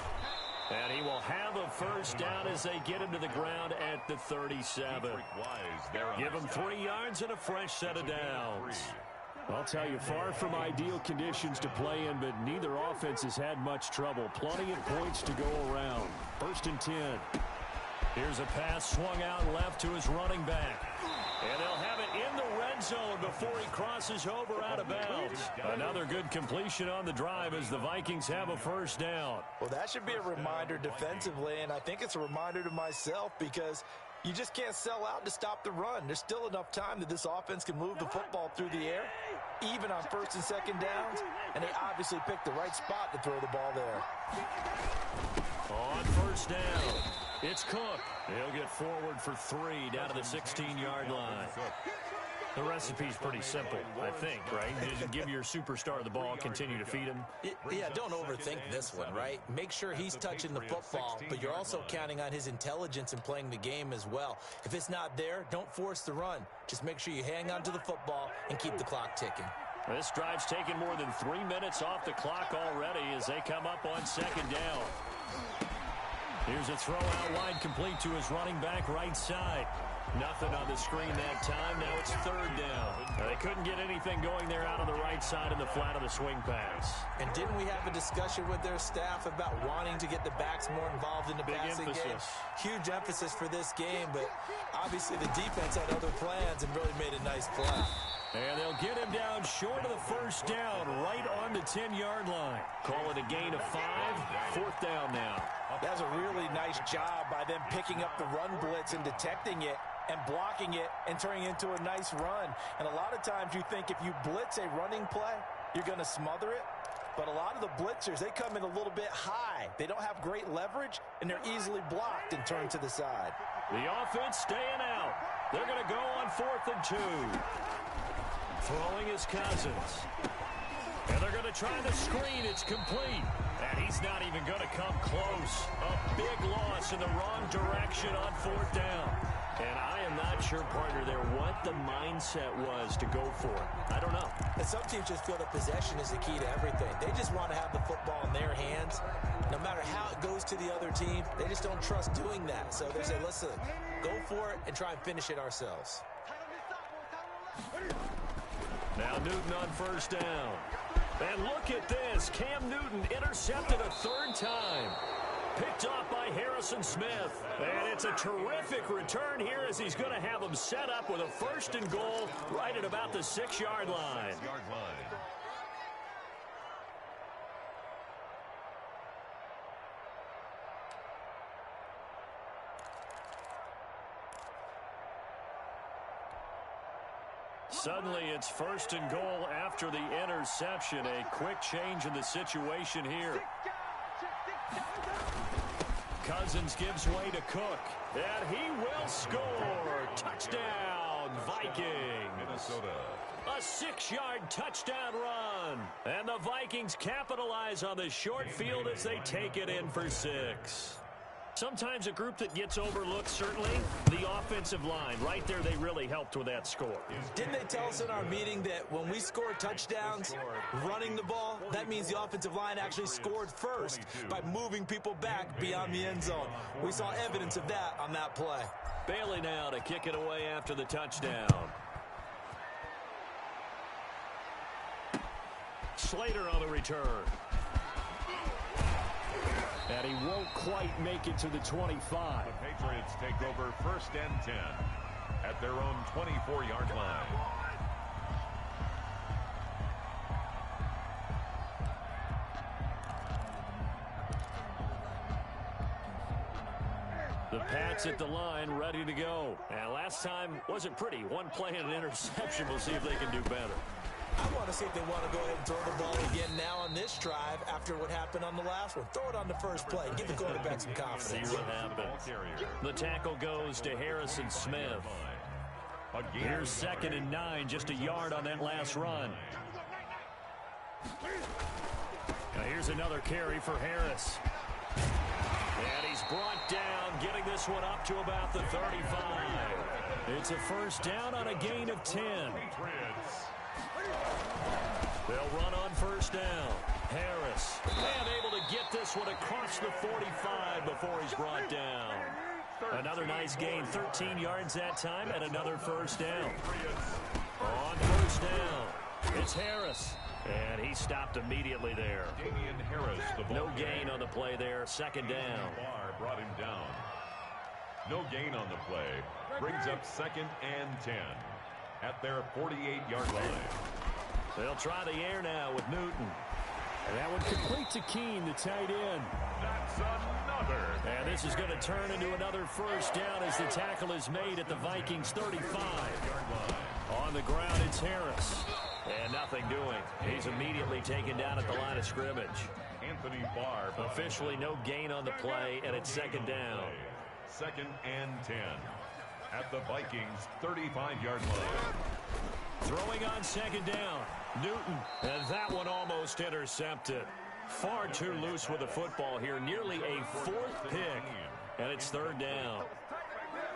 Speaker 1: And he will have a 1st down as they get him to the ground at the 37. Give him 3 yards and a fresh set of downs. I'll tell you, far from ideal conditions to play in, but neither offense has had much trouble. Plenty of points to go around. 1st and 10. Here's a pass swung out left to his running back. And they'll have it in the red zone before he crosses over out of bounds. Another good completion on the drive as the Vikings have a 1st down.
Speaker 3: Well, that should be a reminder defensively, and I think it's a reminder to myself, because you just can't sell out to stop the run. There's still enough time that this offense can move the football through the air, even on 1st and 2nd downs, and they obviously picked the right spot to throw the ball there.
Speaker 1: On 1st down, it's Cook. He'll get forward for 3 down to the 16-yard line. The recipe's pretty simple, I think, right? Just give your superstar the ball, continue to feed him.
Speaker 3: Yeah, don't overthink this one, right? Make sure he's touching the football, but you're also counting on his intelligence in playing the game as well. If it's not there, don't force the run. Just make sure you hang on to the football and keep the clock ticking.
Speaker 1: This drive's taken more than 3 minutes off the clock already as they come up on 2nd down. Here's a throw out wide, complete to his running back right side. Nothing on the screen that time. Now it's third down. They couldn't get anything going there out on the right side in the flat of the swing pass.
Speaker 3: And didn't we have a discussion with their staff about wanting to get the backs more involved in the passing game? Huge emphasis for this game, but obviously the defense had other plans and really made a nice play.
Speaker 1: And they'll get him down short of the first down, right on the 10-yard line. Call it a gain of 5. Fourth down now.
Speaker 3: That's a really nice job by them picking up the run blitz and detecting it and blocking it and turning it into a nice run. And a lot of times you think if you blitz a running play, you're going to smother it. But a lot of the blitzers, they come in a little bit high. They don't have great leverage, and they're easily blocked and turned to the side.
Speaker 1: The offense staying out. They're going to go on 4th and 2. Throwing is Cousins. And they're going to try the screen. It's complete. And he's not even going to come close. A big loss in the wrong direction on 4th down. And I am not sure, partner, there what the mindset was to go for it. I don't know.
Speaker 3: And some teams just feel that possession is the key to everything. They just want to have the football in their hands. No matter how it goes to the other team, they just don't trust doing that. So they say, listen, go for it and try and finish it ourselves.
Speaker 1: Now Newton on first down. And look at this. Cam Newton intercepted a 3rd time. Picked off by Harrison Smith. And it's a terrific return here as he's going to have him set up with a 1st and goal right at about the 6-yard line. Suddenly, it's 1st and goal after the interception. A quick change in the situation here. Cousins gives way to Cook, and he will score. Touchdown, Vikings.
Speaker 2: Minnesota.
Speaker 1: A 6-yard touchdown run. And the Vikings capitalize on the short field as they take it in for 6. Sometimes a group that gets overlooked, certainly, the offensive line. Right there, they really helped with that score.
Speaker 3: Didn't they tell us in our meeting that when we score touchdowns running the ball, that means the offensive line actually scored first by moving people back beyond the end zone? We saw evidence of that on that play.
Speaker 1: Bailey now to kick it away after the touchdown. Slater on the return. And he won't quite make it to the 25.
Speaker 2: The Patriots take over 1st and 10 at their own 24-yard line.
Speaker 1: The Pats at the line, ready to go. And last time wasn't pretty. One play and an interception. We'll see if they can do better.
Speaker 3: I want to see if they want to go ahead and throw the ball again now on this drive after what happened on the last one. Throw it on the first play. Give the quarterback some confidence.
Speaker 1: See what happens. The tackle goes to Harrison Smith. Here's 2nd and 9, just a yard on that last run. Now here's another carry for Harris. And he's brought down, getting this one up to about the 35. It's a 1st down on a gain of 10. They'll run on 1st down. Harris, and able to get this one across the 45 before he's brought down. Another nice gain, 13 yards that time, and another 1st down. On 1st down, it's Harris. And he stopped immediately there.
Speaker 2: Damian Harris, the
Speaker 1: no gain on the play there, 2nd down.
Speaker 2: Barr brought him down. No gain on the play. Brings up 2nd and 10 at their 48-yard line.
Speaker 1: They'll try the air now with Newton. And that one complete to Keene, the tight end.
Speaker 2: That's another.
Speaker 1: And this is going to turn into another 1st down as the tackle is made at the Vikings 35. On the ground, it's Harris. And nothing doing. He's immediately taken down at the line of scrimmage.
Speaker 2: Anthony Barr.
Speaker 1: Officially no gain on the play, and it's 2nd down.
Speaker 2: 2nd and 10 at the Vikings 35-yard line.
Speaker 1: Throwing on 2nd down, Newton, and that one almost intercepted. Far too loose with the football here, nearly a 4th pick, and it's 3rd down.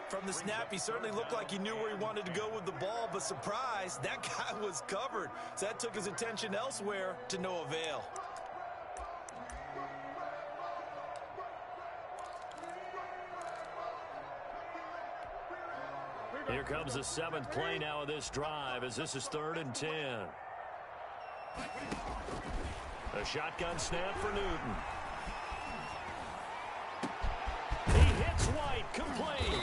Speaker 3: From the snap, he certainly looked like he knew where he wanted to go with the ball, but surprise, that guy was covered. So that took his attention elsewhere to no avail.
Speaker 1: Here comes the 7th play now of this drive as this is 3rd and 10. A shotgun snap for Newton. He hits White, complete.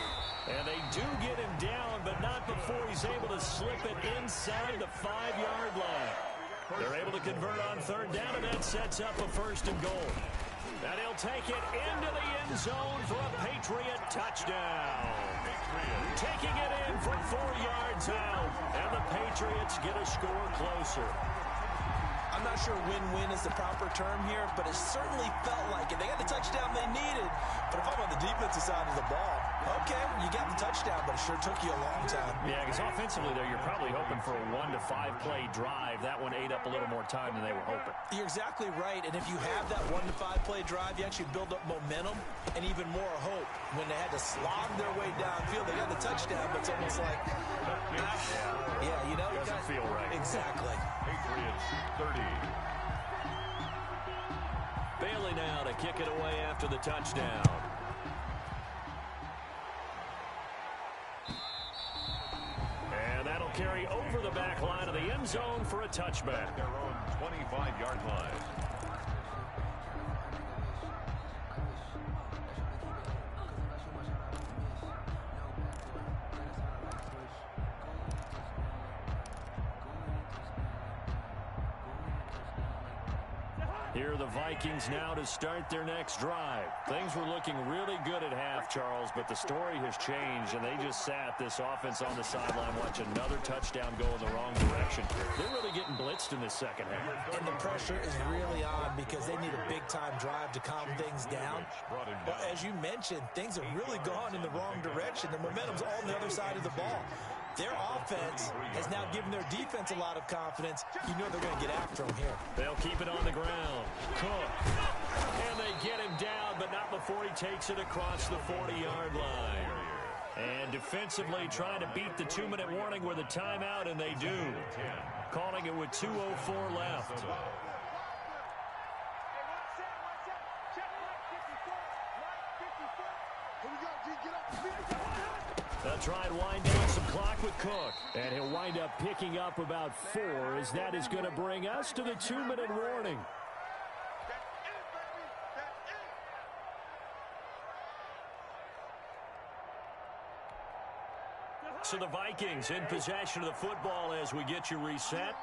Speaker 1: And they do get him down, but not before he's able to slip it inside the 5-yard line. They're able to convert on 3rd down, and that sets up a 1st and goal. And he'll take it into the end zone for a Patriot touchdown. Taking it in from 4 yards out, and the Patriots get a score closer.
Speaker 3: I'm not sure win-win is the proper term here, but it certainly felt like it. They got the touchdown they needed, but if I'm on the defensive side of the ball, okay, you got the touchdown, but it sure took you a long time.
Speaker 1: Yeah, because offensively there, you're probably hoping for a 1 to 5 play drive. That one ate up a little more time than they were hoping.
Speaker 3: You're exactly right, and if you have that 1 to 5 play drive, you actually build up momentum and even more hope. When they had to slog their way downfield, they got the touchdown, but it's almost like, yeah, you know,
Speaker 1: doesn't feel right.
Speaker 3: Exactly.
Speaker 2: Patriots 30.
Speaker 1: Bailey now to kick it away after the touchdown. And that'll carry over the back line of the end zone for a touchback.
Speaker 2: Their own 25-yard line.
Speaker 1: Here are the Vikings now to start their next drive. Things were looking really good at half, Charles, but the story has changed, and they just sat this offense on the sideline watching another touchdown go in the wrong direction. They're really getting blitzed in this second half.
Speaker 3: And the pressure is really on because they need a big-time drive to calm things down. But as you mentioned, things have really gone in the wrong direction. The momentum's all on the other side of the ball. Their offense has now given their defense a lot of confidence. You know they're going to get after them here.
Speaker 1: They'll keep it on the ground. Cook. And they get him down, but not before he takes it across the 40-yard line. And defensively trying to beat the 2-minute warning with a timeout, and they do. Calling it with 2:04 left. They'll try and wind down some clock with Cook. And he'll wind up picking up about 4, as that is going to bring us to the 2-minute warning. So the Vikings in possession of the football as we get you reset.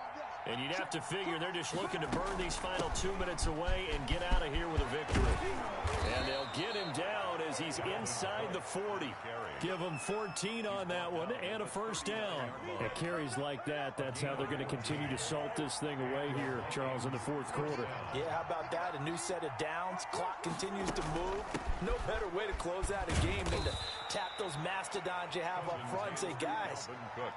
Speaker 1: And you'd have to figure they're just looking to burn these final 2 minutes away and get out of here with a victory. And they'll get him down as he's inside the 40. Give him 14 on that one and a 1st down. At carries like that, that's how they're going to continue to salt this thing away here, Charles, in the 4th quarter.
Speaker 3: Yeah, how about that? A new set of downs. Clock continues to move. No better way to close out a game than to tap those mastodons you have up front and say, guys,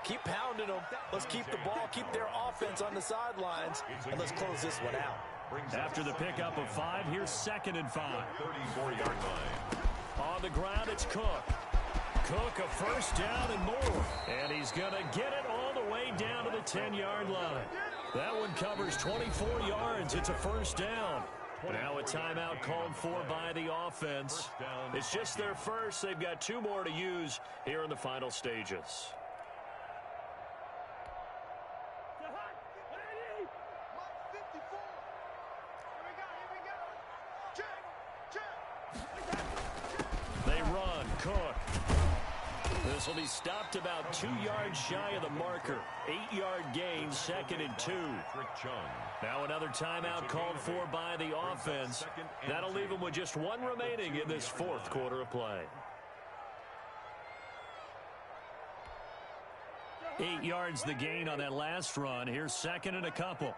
Speaker 3: keep pounding them. Let's keep the ball, keep their offense on the sidelines, and let's close this one out.
Speaker 1: After the pickup of 5, here's 2nd and 5.
Speaker 2: 34-yard line.
Speaker 1: On the ground, it's Cook. Cook, a 1st down and more. And he's going to get it all the way down to the 10-yard line. That one covers 24 yards. It's a 1st down. Now a timeout called for by the offense. It's just their first. They've got 2 more to use here in the final stages. They run. Cook. This will be stopped about 2 yards shy of the marker. 8-yard gain, 2nd and 2. Now another timeout called for by the offense. That'll leave them with just 1 remaining in this 4th quarter of play. 8 yards the gain on that last run. Here's 2nd and a couple.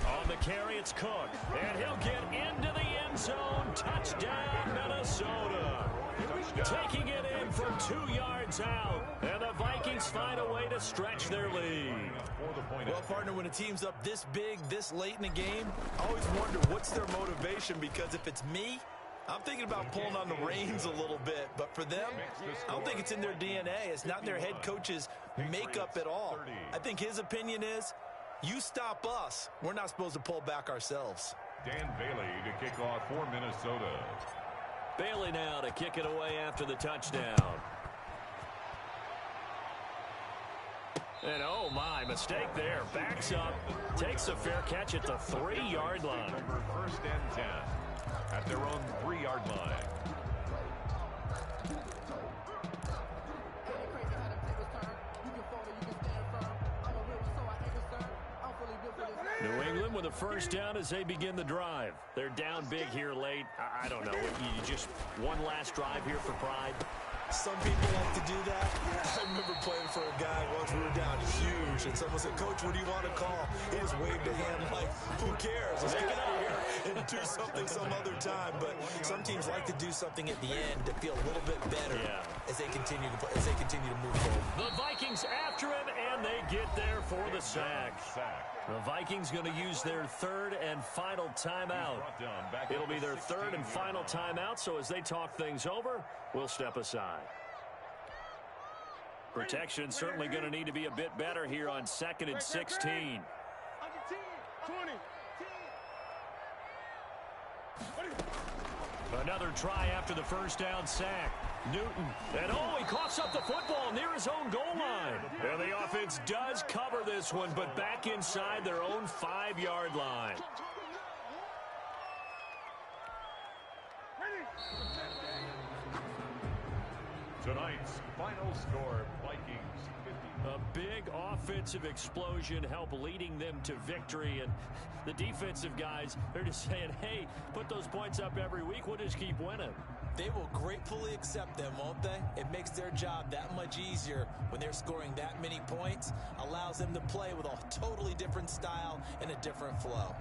Speaker 1: On the carry, it's Cook. And he'll get into the end zone. Touchdown, Minnesota. Taking it in from 2 yards out. And the Vikings find a way to stretch their lead.
Speaker 3: Well, partner, when a team's up this big, this late in the game, I always wonder what's their motivation, because if it's me, I'm thinking about pulling on the reins a little bit. But for them, I don't think it's in their DNA. It's not in their head coach's makeup at all. I think his opinion is, you stop us, we're not supposed to pull back ourselves.
Speaker 2: Dan Bailey to kick off for Minnesota.
Speaker 1: Bailey now to kick it away after the touchdown. And oh my, mistake there. Backs up, takes a fair catch at the 3-yard line.
Speaker 2: First and 10 at their own 3-yard line.
Speaker 1: New England with a first down as they begin the drive. They're down big here late. I don't know. You just one last drive here for pride.
Speaker 3: Some people like to do that. I remember playing for a guy once. We were down huge, and someone said, "Coach, what do you want to call?" He just waved a hand like, "Who cares? Let's get out of here and do something some other time." But some teams like to do something at the end to feel a little bit better as they continue to play, as they continue to move forward.
Speaker 1: The Vikings after him, and they get there for the sack. The Vikings going to use their third and final timeout. It'll be their third and final timeout, so as they talk things over, we'll step aside. Protection certainly going to need to be a bit better here on 2nd and 16. Another try after the first down sack. Newton, and oh, he coughs up the football near his own goal line. And the offense does cover this one, but back inside their own 5-yard line.
Speaker 2: Tonight's final score, Vikings 50.
Speaker 1: A big offensive explosion helped leading them to victory. And the defensive guys, they're just saying, hey, put those points up every week. We'll just keep winning.
Speaker 3: They will gratefully accept them, won't they? It makes their job that much easier when they're scoring that many points. Allows them to play with a totally different style and a different flow.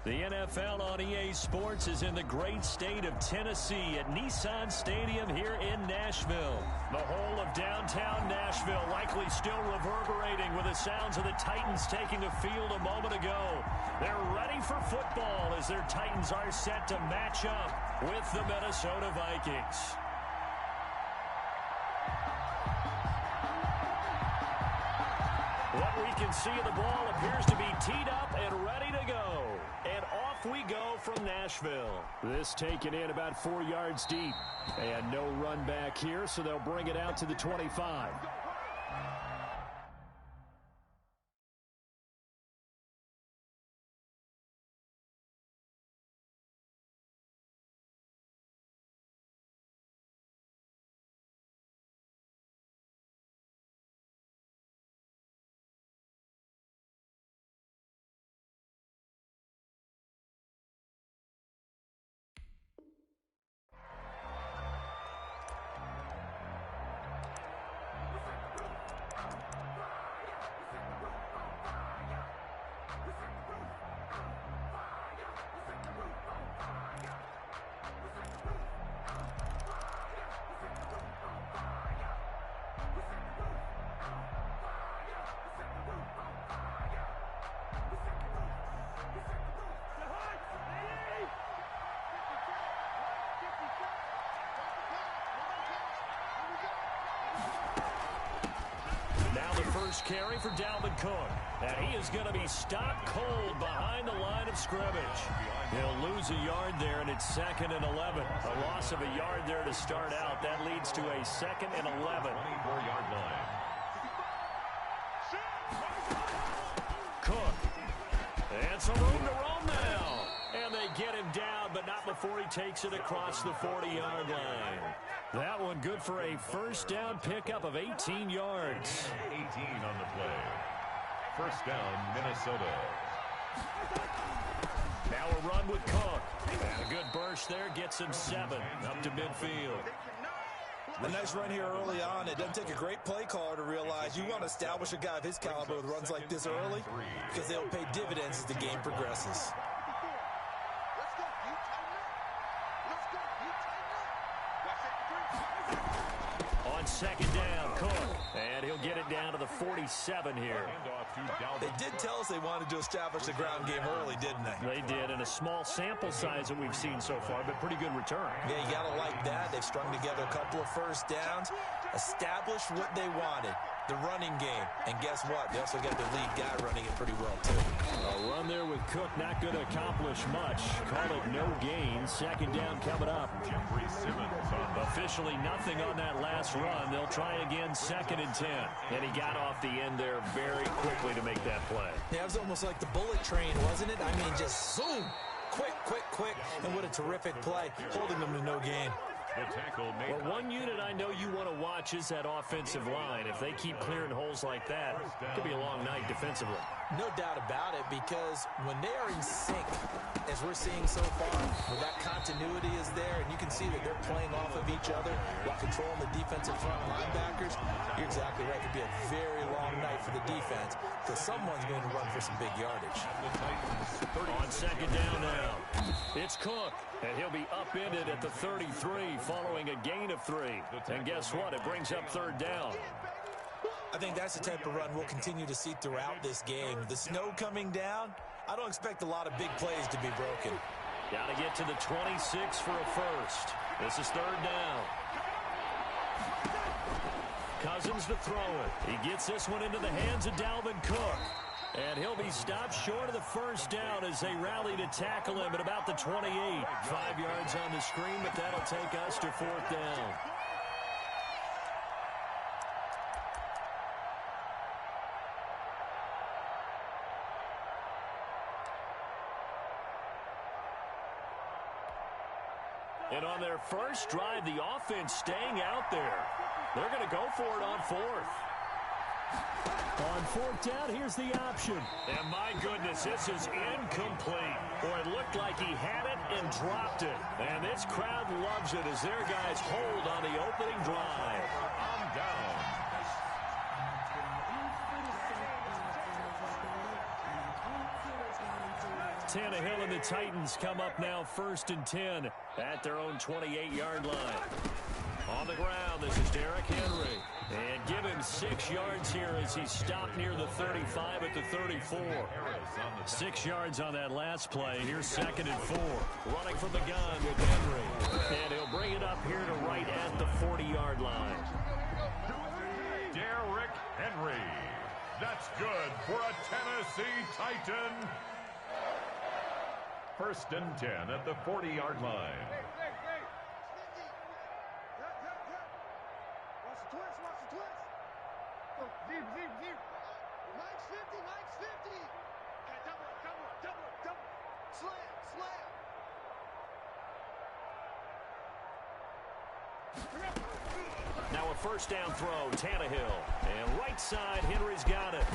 Speaker 1: The NFL on EA Sports is in the great state of Tennessee at Nissan Stadium here in Nashville. The whole of downtown Nashville likely still reverberating with the sounds of the Titans taking the field a moment ago. They're ready for football as their Titans are set to match up with the Minnesota Vikings. What we can see of the ball appears to be teed up and ready to go. And off we go from Nashville. This taken in about 4 yards deep. And no run back here, so they'll bring it out to the 25. Carry for Dalvin Cook, and he is going to be stopped cold behind the line of scrimmage. He'll lose a yard there, and it's 2nd and 11. A loss of a yard there to start out. That leads to a 2nd and 11.
Speaker 2: 24-yard line.
Speaker 1: Cook, and some room to roam now. And they get him down, but not before he takes it across the 40-yard line. That one good for a first down pickup of 18 yards.
Speaker 2: 18 on the play. First down, Minnesota.
Speaker 1: Now a run with Cook. And a good burst there gets him 7 up to midfield.
Speaker 3: A nice run here early on. It doesn't take a great play caller to realize you want to establish a guy of his caliber with runs like this early because they'll pay dividends as the game progresses.
Speaker 1: Second down, Cook, and he'll get it down to the 47 here.
Speaker 3: They did tell us they wanted to establish the ground game early, didn't they?
Speaker 1: They did, in a small sample size that we've seen so far, but pretty good return.
Speaker 3: Yeah, you got to like that. They've strung together a couple of first downs, established what they wanted, the running game. And guess what? They also got the lead guy running it pretty well, too.
Speaker 1: A run there with Cook, not going to accomplish much. Call it no gain. Second down coming up. Officially nothing on that last run. They'll try again 2nd and 10. And he got off the end there very quickly to make that play.
Speaker 3: Yeah, it was almost like the bullet train, wasn't it? I mean, just zoom. Quick, quick, quick. And what a terrific play, holding them to no gain.
Speaker 1: Well, one unit I know you want to watch is that offensive line. If they keep clearing holes like that, it could be a long night defensively.
Speaker 3: No doubt about it, because when they are in sync, as we're seeing so far, where that continuity is there, and you can see that they're playing off of each other while controlling the defensive front linebackers, you're exactly right. It could be a very long night for the defense, because someone's going to run for some big yardage.
Speaker 1: On second down now, it's Cook, and he'll be upended at the 33 following a gain of 3. And guess what? It brings up third down.
Speaker 3: I think that's the type of run we'll continue to see throughout this game. The snow coming down, I don't expect a lot of big plays to be broken.
Speaker 1: Got to get to the 26 for a first. This is third down. Cousins to throw it. He gets this one into the hands of Dalvin Cook. And he'll be stopped short of the first down as they rally to tackle him at about the 28. 5 yards on the screen, but that'll take us to fourth down. And on their first drive, the offense staying out there. They're going to go for it on fourth. On fourth down, here's the option. And my goodness, this is incomplete. Or it looked like he had it and dropped it. And this crowd loves it as their guys hold on the opening drive.
Speaker 2: On down.
Speaker 1: Tannehill and the Titans come up now 1st and 10 at their own 28-yard line. On the ground, this is Derrick Henry. And give him 6 yards here as he stopped near the 35 at the 34. 6 yards on that last play. Here's 2nd and 4. Running from the gun with Henry. And he'll bring it up here to right at the 40-yard line.
Speaker 2: Derrick Henry. That's good for a Tennessee Titan. 1st and 10 at the 40-yard line.
Speaker 1: Now a 1st down throw, Tannehill. And right side, Henry's got it.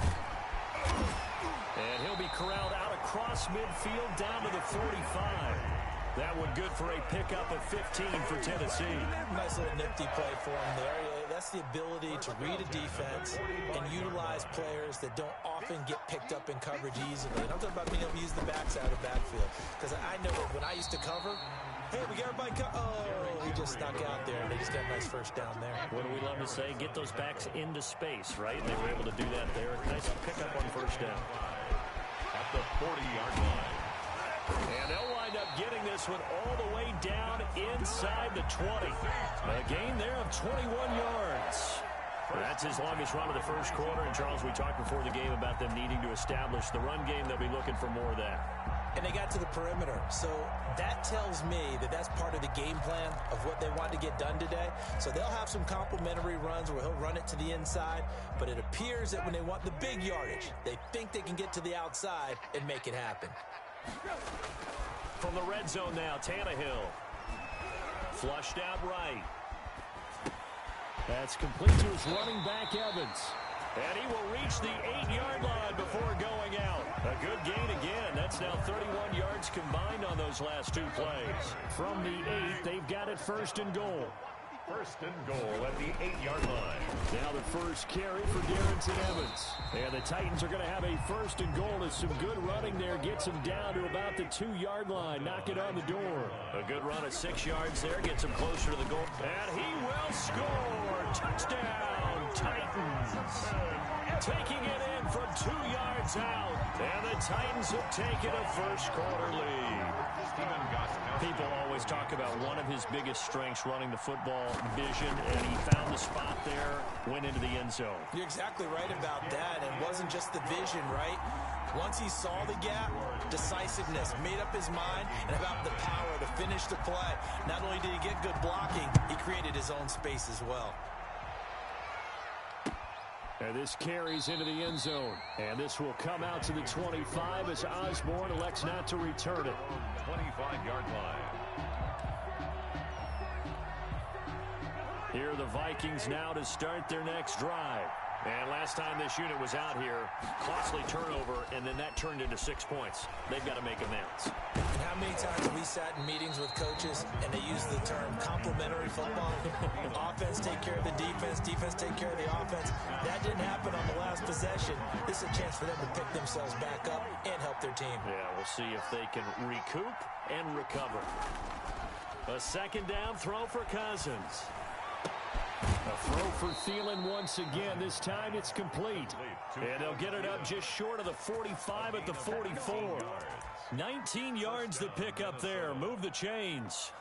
Speaker 1: And he'll be corralled out across midfield down to the 45. That one good for a pickup of 15 for Tennessee.
Speaker 3: Nice little nifty play for him there. That's the ability to read a defense and utilize players that don't often get picked up in coverage easily. And I'm talking about being able to use the backside of the backfield. Because I know that when I used to cover, hey, we got everybody he just snuck out there, and they just got a nice 1st down there.
Speaker 1: What do we love to say? Get those backs into space, right? And they were able to do that there. Nice pickup on 1st down.
Speaker 2: At the 40-yard line.
Speaker 1: And they'll wind up getting this one all the way down inside the 20. A gain there of 21 yards. That's his longest run of the 1st quarter. And, Charles, we talked before the game about them needing to establish the run game. They'll be looking for more of that.
Speaker 3: And they got to the perimeter. So that tells me that that's part of the game plan of what they want to get done today. So they'll have some complementary runs where he'll run it to the inside. But it appears that when they want the big yardage, they think they can get to the outside and make it happen.
Speaker 1: From the red zone now, Tannehill. Flushed out right. That's complete to his running back, Evans. And he will reach the 8-yard line before going out. A good gain again. That's now 31 yards combined on those last 2 plays. From the 8, they've got it 1st and goal.
Speaker 2: 1st and goal at the 8-yard line.
Speaker 1: Now the first carry for Darrington Evans. And the Titans are going to have a 1st and goal as some good running there gets him down to about the 2-yard line. Knock it on the door. A good run of 6 yards there gets him closer to the goal. And he will score. Touchdown, Titans. Taking it in from 2 yards out. And the Titans have taken a 1st quarter lead. People always talk about one of his biggest strengths running the football, vision, and he found the spot there, went into the end zone.
Speaker 3: You're exactly right about that. It wasn't just the vision, right? Once he saw the gap, decisiveness, made up his mind, and about the power to finish the play. Not only did he get good blocking, he created his own space as well.
Speaker 1: And this carries into the end zone. And this will come out to the 25 as Osborne elects not to return it.
Speaker 2: 25-yard line.
Speaker 1: Here are the Vikings now to start their next drive. And last time this unit was out here, costly turnover, and then that turned into 6 points. They've got to make amends.
Speaker 3: And how many times have we sat in meetings with coaches and they use the term complementary football? Offense take care of the defense, defense take care of the offense. That didn't happen on the last possession. This is a chance for them to pick themselves back up and help their team.
Speaker 1: Yeah, we'll see if they can recoup and recover. A 2nd down throw for Cousins. A throw for Thielen once again. This time it's complete. And they'll get it up just short of the 45 at the 44. 19 yards to pick up there. Move the chains.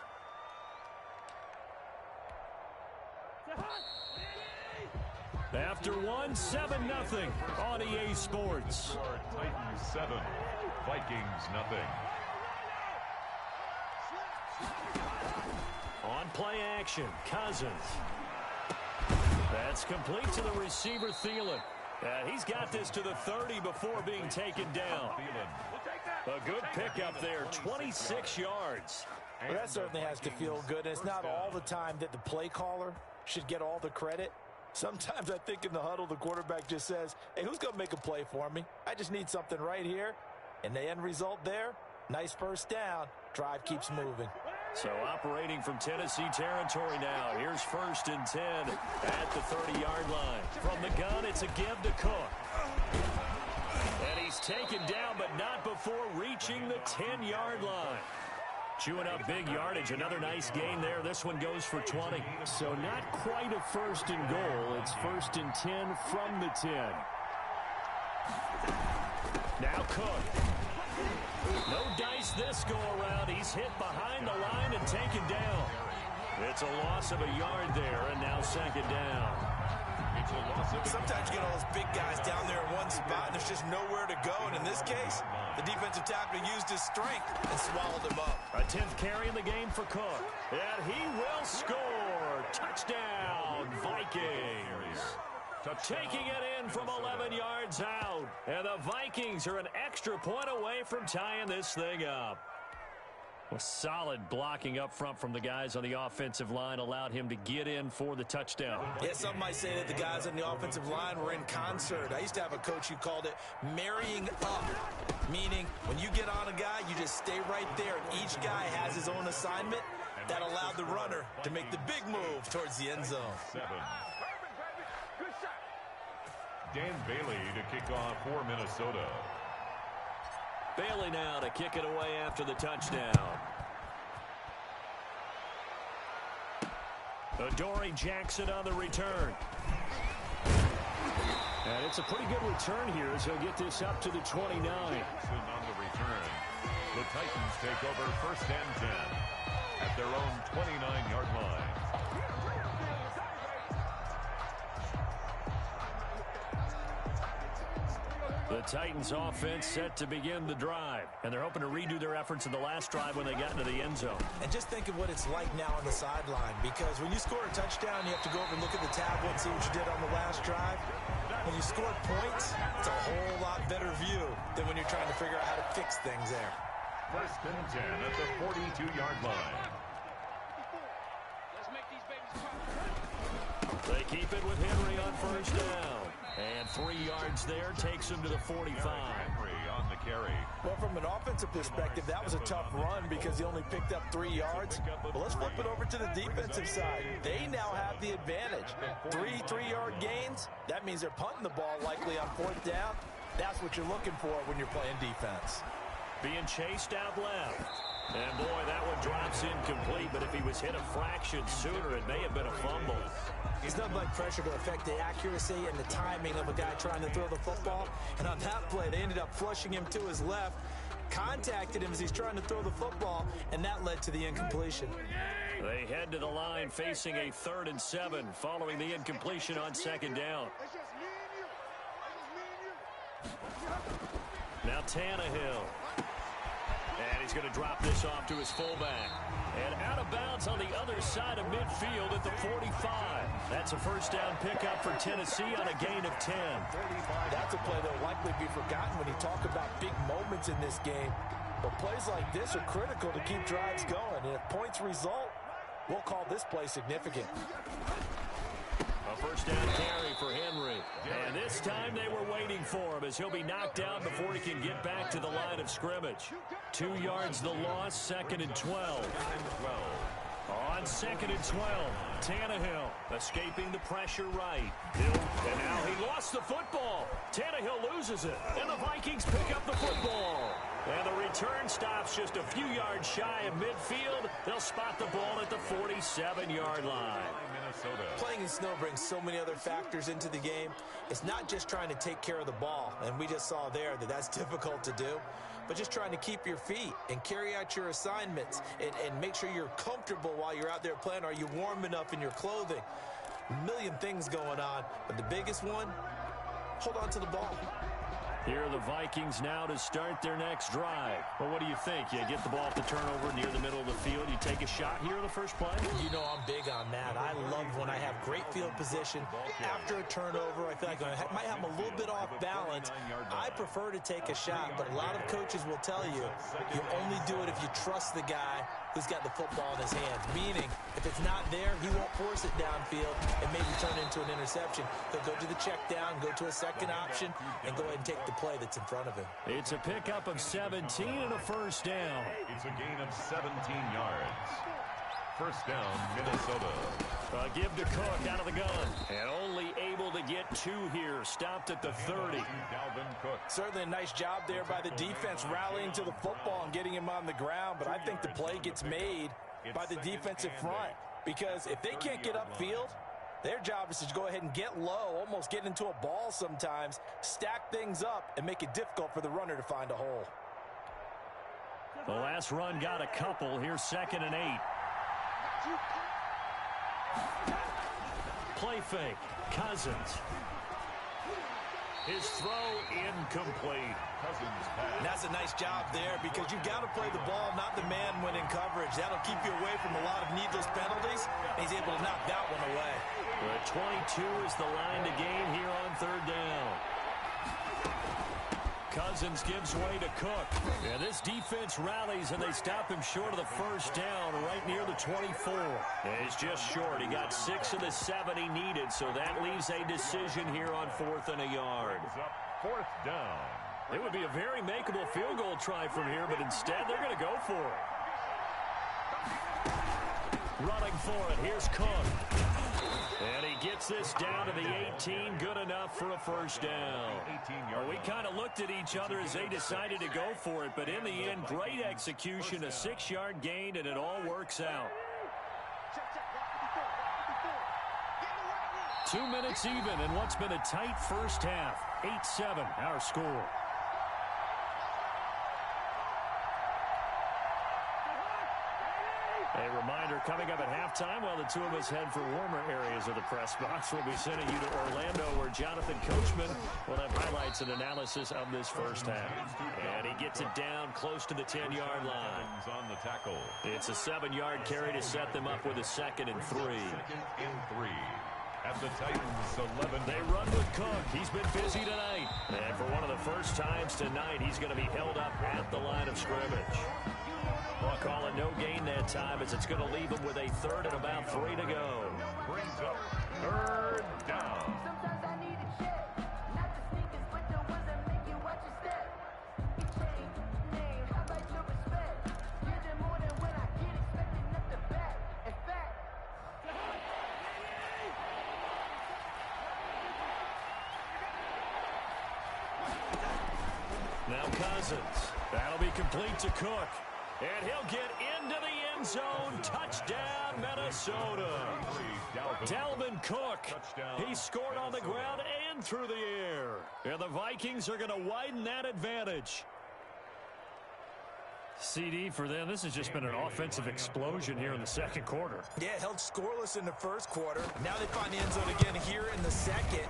Speaker 1: After one, 7-0 on EA Sports.
Speaker 2: Titans 7, Vikings nothing.
Speaker 1: On play action, Cousins. That's complete to the receiver, Thielen. He's got this to the 30 before being taken down. A good pickup there, 26 yards.
Speaker 3: Well, that certainly has to feel good. And it's not all the time that the play caller should get all the credit. Sometimes I think in the huddle, the quarterback just says, hey, who's going to make a play for me? I just need something right here. And the end result there, nice 1st down. Drive keeps moving.
Speaker 1: So operating from Tennessee territory now. Here's 1st and 10 at the 30-yard line. From the gun, it's a give to Cook. And he's taken down, but not before reaching the 10-yard line. Chewing up big yardage. Another nice gain there. This one goes for 20.
Speaker 6: So not quite a first and goal. It's 1st and 10 from the 10.
Speaker 1: Now Cook. No dice this go-around. He's hit behind the line and taken down. It's a loss of a yard there, and now 2nd down.
Speaker 3: Sometimes you get all those big guys down there in one spot, and there's just nowhere to go. And in this case, the defensive tackle used his strength and swallowed him up.
Speaker 1: A 10th carry in the game for Cook. And he will score. Touchdown, Vikings. Taking it in from 11 yards out. And the Vikings are an extra point away from tying this thing up. A solid blocking up front from the guys on the offensive line allowed him to get in for the touchdown.
Speaker 3: Yeah, some might say that the guys on the offensive line were in concert. I used to have a coach who called it marrying up, meaning when you get on a guy, you just stay right there, and each guy has his own assignment. That allowed the runner to make the big move towards the end zone.
Speaker 2: 7. Dan Bailey to kick off for Minnesota.
Speaker 1: Bailey now to kick it away after the touchdown. Adoree Jackson on the return.
Speaker 6: And it's a pretty good return here as he'll get this up to the 29.
Speaker 2: Jackson on the return. The Titans take over 1st and 10 at their own 29-yard line.
Speaker 1: The Titans offense set to begin the drive, and they're hoping to redo their efforts in the last drive when they got into the end zone.
Speaker 3: And just think of what it's like now on the sideline, because when you score a touchdown, you have to go over and look at the tablet and see what you did on the last drive. When you score points, it's a whole lot better view than when you're trying to figure out how to fix things there.
Speaker 2: 1st and 10 at the 42-yard line.
Speaker 5: Let's make these babies proud.
Speaker 1: They keep it with Henry on 1st down. And 3 yards there takes him to the 45.
Speaker 2: Henry on the carry.
Speaker 3: Well, from an offensive perspective, that was a tough run because he only picked up 3 yards. But let's flip it over to the defensive side. They now have the advantage. 3-3-yard gains, that means they're punting the ball likely on 4th down. That's what you're looking for when you're playing defense.
Speaker 1: Being chased out left. And boy, that one drops incomplete, but if he was hit a fraction sooner, it may have been a fumble.
Speaker 3: It's nothing like pressure to affect the accuracy and the timing of a guy trying to throw the football. And on that play, they ended up flushing him to his left, contacted him as he's trying to throw the football, and that led to the incompletion.
Speaker 1: They head to the line facing a 3rd and 7 following the incompletion on 2nd down. Now Tannehill. And he's going to drop this off to his fullback. And out of bounds on the other side of midfield at the 45. That's a 1st down pickup for Tennessee on a gain of 10.
Speaker 3: That's a play that will likely be forgotten when you talk about big moments in this game. But plays like this are critical to keep drives going. And if points result, we'll call this play significant.
Speaker 1: A 1st down carry for Henry. And this time they were waiting for him as he'll be knocked down before he can get back to the line of scrimmage. 2 yards the loss, 2nd and 12. On 2nd and 12, Tannehill escaping the pressure right. And now he lost the football. Tannehill loses it, and the Vikings pick up the football. And the return stops just a few yards shy of midfield. They'll spot the ball at the 47-yard line.
Speaker 3: Playing in snow brings so many other factors into the game. It's not just trying to take care of the ball, and we just saw there that that's difficult to do, but just trying to keep your feet and carry out your assignments and make sure you're comfortable while you're out there playing. Are you warm enough in your clothing? A million things going on, but the biggest one, hold on to the ball.
Speaker 1: Here are the Vikings now to start their next drive. Well, what do you think? You get the ball at the turnover near the middle of the field. You take a shot here in the first play?
Speaker 3: You know I'm big on that. I love when I have great field position. After a turnover, I feel like I might have a little bit off balance. I prefer to take a shot, but a lot of coaches will tell you, you only do it if you trust the guy who's got the football in his hands. Meaning, if it's not there, he won't force it downfield and maybe turn it into an interception. He'll go to the check down, go to a second option, and go ahead and take the play that's in front of him.
Speaker 1: It's a pickup of 17 and a 1st down.
Speaker 2: It's a gain of 17 yards. 1st down, Minnesota.
Speaker 1: Give to Cook out of the gun. And only able to get 2 here, stopped at the 30.
Speaker 2: Dalvin Cook.
Speaker 3: Certainly a nice job there by the defense rallying to the football and getting him on the ground, but I think the play gets made by the defensive front because if they can't get upfield, their job is to go ahead and get low, almost get into a ball sometimes, stack things up, and make it difficult for the runner to find a hole.
Speaker 1: The last run got a couple. Here's 2nd and 8. Play fake. Cousins. His throw incomplete.
Speaker 2: Cousins pass.
Speaker 3: And that's a nice job there because you've got to play the ball, not the man when in coverage. That'll keep you away from a lot of needless penalties. And he's able to knock that one away.
Speaker 1: The 22 is the line to gain here on 3rd down. Cousins gives way to Cook. And this defense rallies, and they stop him short of the 1st down right near the 24. And he's just short. He got 6 of the 7 he needed, so that leaves a decision here on 4th and a yard.
Speaker 2: Up 4th down.
Speaker 1: It would be a very makeable field goal try from here, but instead they're going to go for it. Running for it. Here's Cook. And he gets this down to the 18. Good enough for a 1st down. Well, we kind of looked at each other as they decided to go for it, but in the end, great execution, a 6-yard gain, and it all works out. 2 minutes even in what's been a tight first half. 8-7, our score. A reminder, coming up at halftime, while the two of us head for warmer areas of the press box, we'll be sending you to Orlando, where Jonathan Coachman will have highlights and analysis of this first half. And he gets it down close to the 10-yard line.
Speaker 2: On the tackle.
Speaker 1: It's a 7-yard carry to set them up with a 2nd and 3.
Speaker 2: 2nd and 3. At the Titans, 11.
Speaker 1: They run with Cook. He's been busy tonight. And for one of the first times tonight, he's going to be held up at the line of scrimmage. Well, call it no gain that time as it's going to leave him with a 3rd and about 3 to go.
Speaker 2: Brings up 3rd down.
Speaker 7: Sometimes I need a check, not the sneakers, but the ones that make you watch your step. Name, how about your respect? Give them more than what I get, expecting up the back. In fact,
Speaker 1: now Cousins. That'll be complete to Cook. And he'll get into the end zone. Touchdown, Minnesota. Dalvin Cook. He scored on the ground and through the air. And the Vikings are going to widen that advantage. CD for them. This has just been an offensive explosion here in the 2nd quarter.
Speaker 3: Yeah, held scoreless in the 1st quarter. Now they find the end zone again here in the 2nd.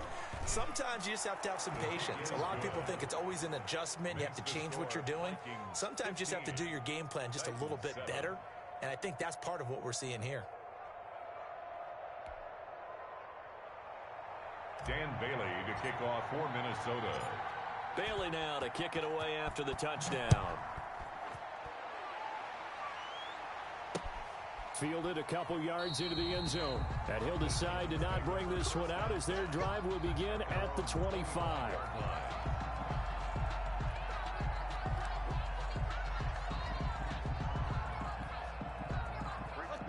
Speaker 3: Sometimes you just have to have some patience. A lot of people think it's always an adjustment. You have to change what you're doing. Sometimes you just have to do your game plan just a little bit better. And I think that's part of what we're seeing here.
Speaker 2: Dan Bailey to kick off for Minnesota.
Speaker 1: Bailey now to kick it away after the touchdown.
Speaker 6: Fielded a couple yards into the end zone. And he'll decide to not bring this one out as their drive will begin at the 25.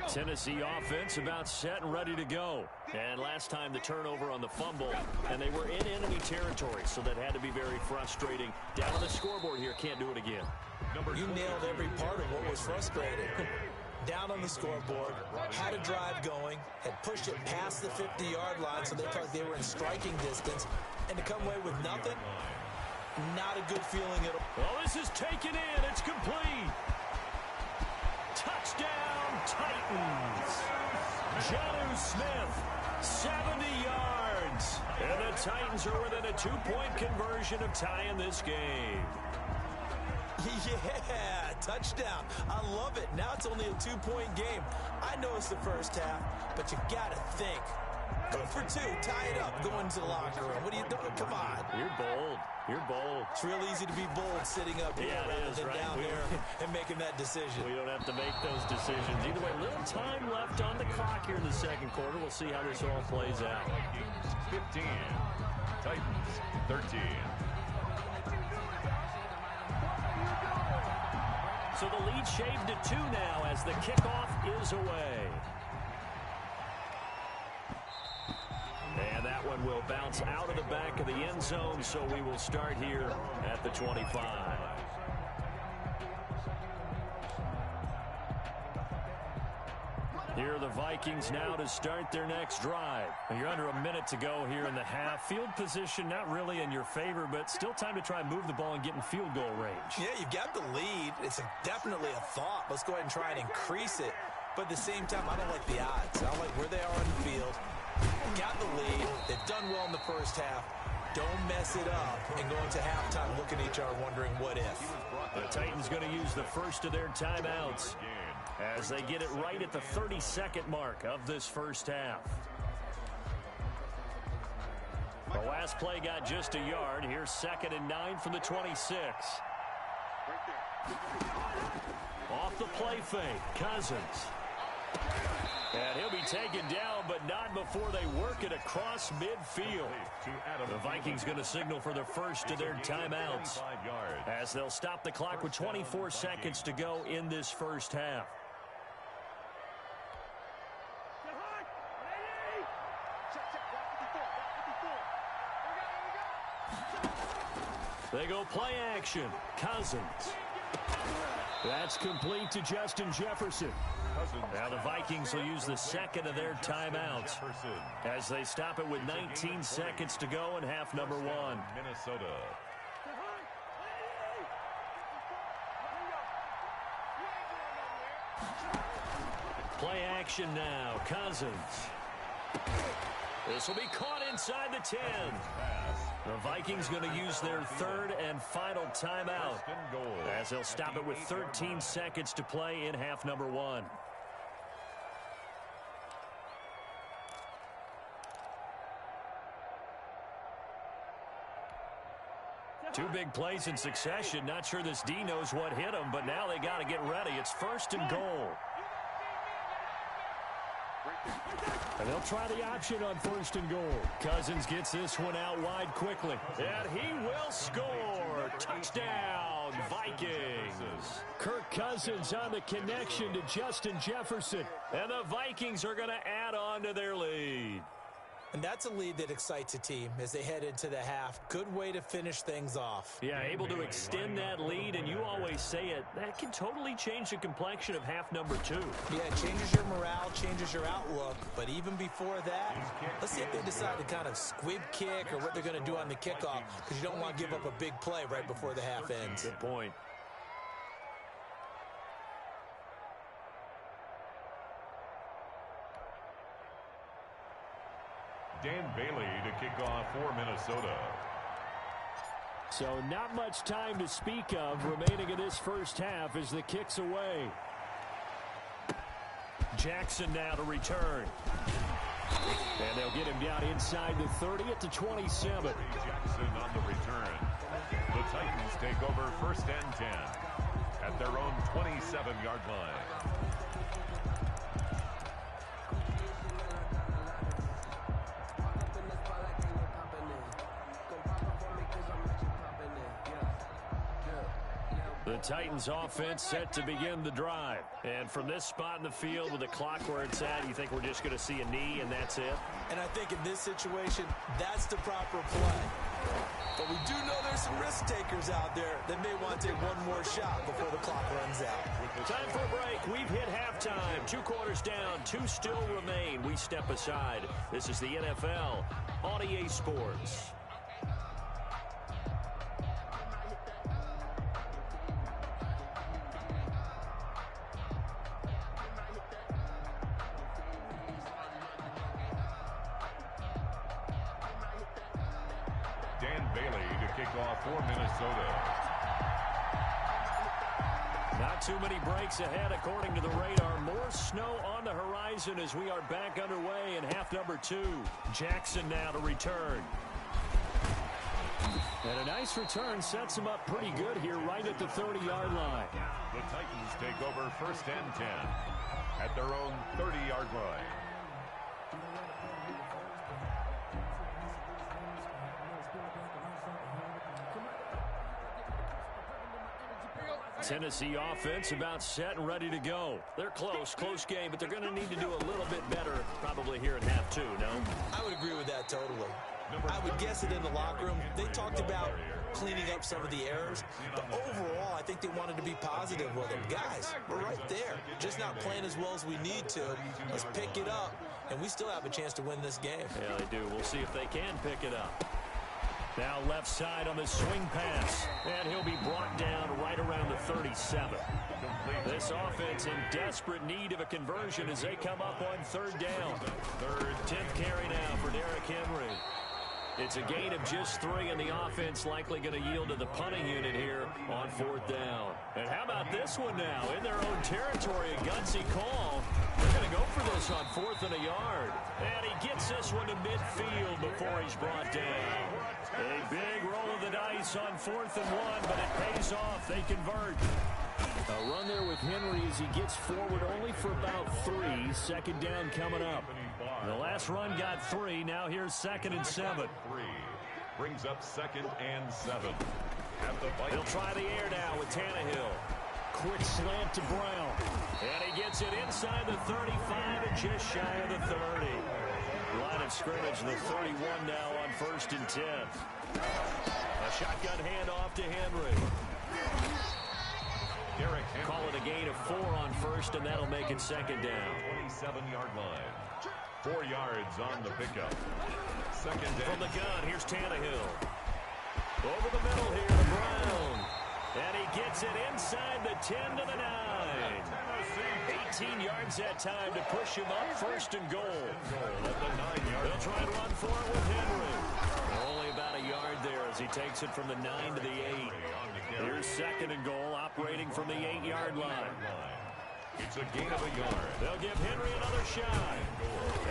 Speaker 1: Tennessee offense about set and ready to go. And last time the turnover on the fumble, and they were in enemy territory, so that had to be very frustrating. Down on the scoreboard here, can't do it again.
Speaker 3: You nailed every part of what was frustrating. Down on the scoreboard, had a drive going, had pushed it past the 50-yard line so they felt like they were in striking distance, and to come away with nothing, not a good feeling at all.
Speaker 1: Well, this is taken in. It's complete. Touchdown, Titans. Jonnu Smith, 70 yards. And the Titans are within a 2-point conversion of tying this game.
Speaker 3: Yeah, touchdown. I love it. Now it's only a 2-point game. I know it's the first half, but you got to think. Go for 2, tie it up, go into the locker room. What are you doing? Come on.
Speaker 1: You're bold. You're bold.
Speaker 3: It's real easy to be bold sitting up here rather than down there and making that decision.
Speaker 1: We don't have to make those decisions. Either way, little time left on the clock here in the 2nd quarter. We'll see how this all plays out.
Speaker 2: 15, Titans 13.
Speaker 1: So the lead shaved to 2 now as the kickoff is away. And that
Speaker 6: that one will bounce out of the back of the end zone, so we will start here at the 25. Here are the Vikings now to start their next drive. You're under a minute to go here in the half. Field position not really in your favor, but still time to try and move the ball and get in field goal range.
Speaker 3: Yeah, you've got the lead. It's definitely a thought. Let's go ahead and try and increase it. But at the same time, I don't like the odds. I don't like where they are on the field. Got the lead. They've done well in the first half. Don't mess it up and go into halftime looking at each other wondering what if.
Speaker 6: The Titans going to use the first of their timeouts as they get it right at the 32nd mark of this first half. The last play got just a yard. Here's 2nd and 9 from the 26. Off the play fake, Cousins. And he'll be taken down, but not before they work it across midfield. The Vikings going to signal for the first of their timeouts as they'll stop the clock with 24 seconds to go in this first half. They go play action. Cousins. That's complete to Justin Jefferson. Now the Vikings will use the second of their timeouts as they stop it with 19 seconds to go in half number 1.
Speaker 2: Minnesota.
Speaker 6: Play action now. Cousins. This will be caught inside the 10. The Vikings going to use their third and final timeout as they'll stop it with 13 seconds to play in half number 1. Two big plays in succession. Not sure this D knows what hit him, but now they got to get ready. It's 1st and goal. And they'll try the option on 1st and goal. Cousins gets this one out wide quickly. And he will score. Touchdown, Vikings. Kirk Cousins on the connection to Justin Jefferson. And the Vikings are going to add on to their lead.
Speaker 3: And that's a lead that excites a team as they head into the half. Good way to finish things off.
Speaker 6: Yeah, able to extend that lead, and you always say it, that can totally change the complexion of half number 2.
Speaker 3: Yeah, it changes your morale, changes your outlook. But even before that, let's see if they decide to kind of squib kick or what they're going to do on the kickoff, because you don't want to give up a big play right before the half ends.
Speaker 6: Good point.
Speaker 2: Dan Bailey to kick off for Minnesota.
Speaker 6: So not much time to speak of remaining in this first half as the kick's away. Jackson now to return. And they'll get him down inside the 30 at the 27.
Speaker 2: Jackson on the return. The Titans take over 1st and 10 at their own 27-yard line.
Speaker 6: The Titans offense set to begin the drive. And from this spot in the field with the clock where it's at, you think we're just going to see a knee and that's it?
Speaker 3: And I think in this situation, that's the proper play. But we do know there's some risk takers out there that may want to take one more shot before the clock runs out.
Speaker 6: Time for a break. We've hit halftime. 2 quarters down, 2 still remain. We step aside. This is the NFL on EA Sports.
Speaker 2: For Minnesota.
Speaker 6: Not too many breaks ahead according to the radar. More snow on the horizon as we are back underway in half number 2. Jackson now to return. And a nice return sets him up pretty good here right at the 30-yard line.
Speaker 2: The Titans take over 1st and 10 at their own 30-yard line.
Speaker 6: Tennessee offense about set and ready to go. They're close game, but they're going to need to do a little bit better probably here in half two, no?
Speaker 3: I would agree with that totally. I would guess it in the locker room. They talked about cleaning up some of the errors, but overall, I think they wanted to be positive with them. Guys, we're right there. Just not playing as well as we need to. Let's pick it up, and we still have a chance to win this game.
Speaker 6: Yeah, they do. We'll see if they can pick it up. Now left side on the swing pass, and he'll be brought down right around the 37. This offense in desperate need of a conversion as they come up on third down. 10th carry now for Derrick Henry. It's a gain of just 3, and the offense likely going to yield to the punting unit here on fourth down. And how about this one now? In their own territory, a gutsy call. They're going to go for this on 4th and a yard. And he gets this one to midfield before he's brought down. A big roll of the dice on 4th and 1, but it pays off. They convert. A run there with Henry as he gets forward only for about 3. Second down coming up. The last run got 3. Now here's 2nd and 7.
Speaker 2: 3 brings up 2nd and 7.
Speaker 6: He'll try the air now with Tannehill. Quick slant to Brown. And he gets it inside the 35 and just shy of the 30. Line of scrimmage, the 31 now on 1st and 10. A shotgun handoff to Henry. Call it a gain of 4 on 1st, and that'll make it 2nd down.
Speaker 2: 27-yard line. 4 yards on the pickup. 2nd down.
Speaker 6: From the gun, here's Tannehill. Over the middle here to Brown. And he gets it inside the 10 to the 9. 18 yards that time to push him up 1st and goal. They'll try and run for it with Henry. Only about a yard there as he takes it from the 9 to the 8. Here's 2nd and goal, operating from the 8-yard line.
Speaker 2: It's a gain of a yard.
Speaker 6: They'll give Henry another shot.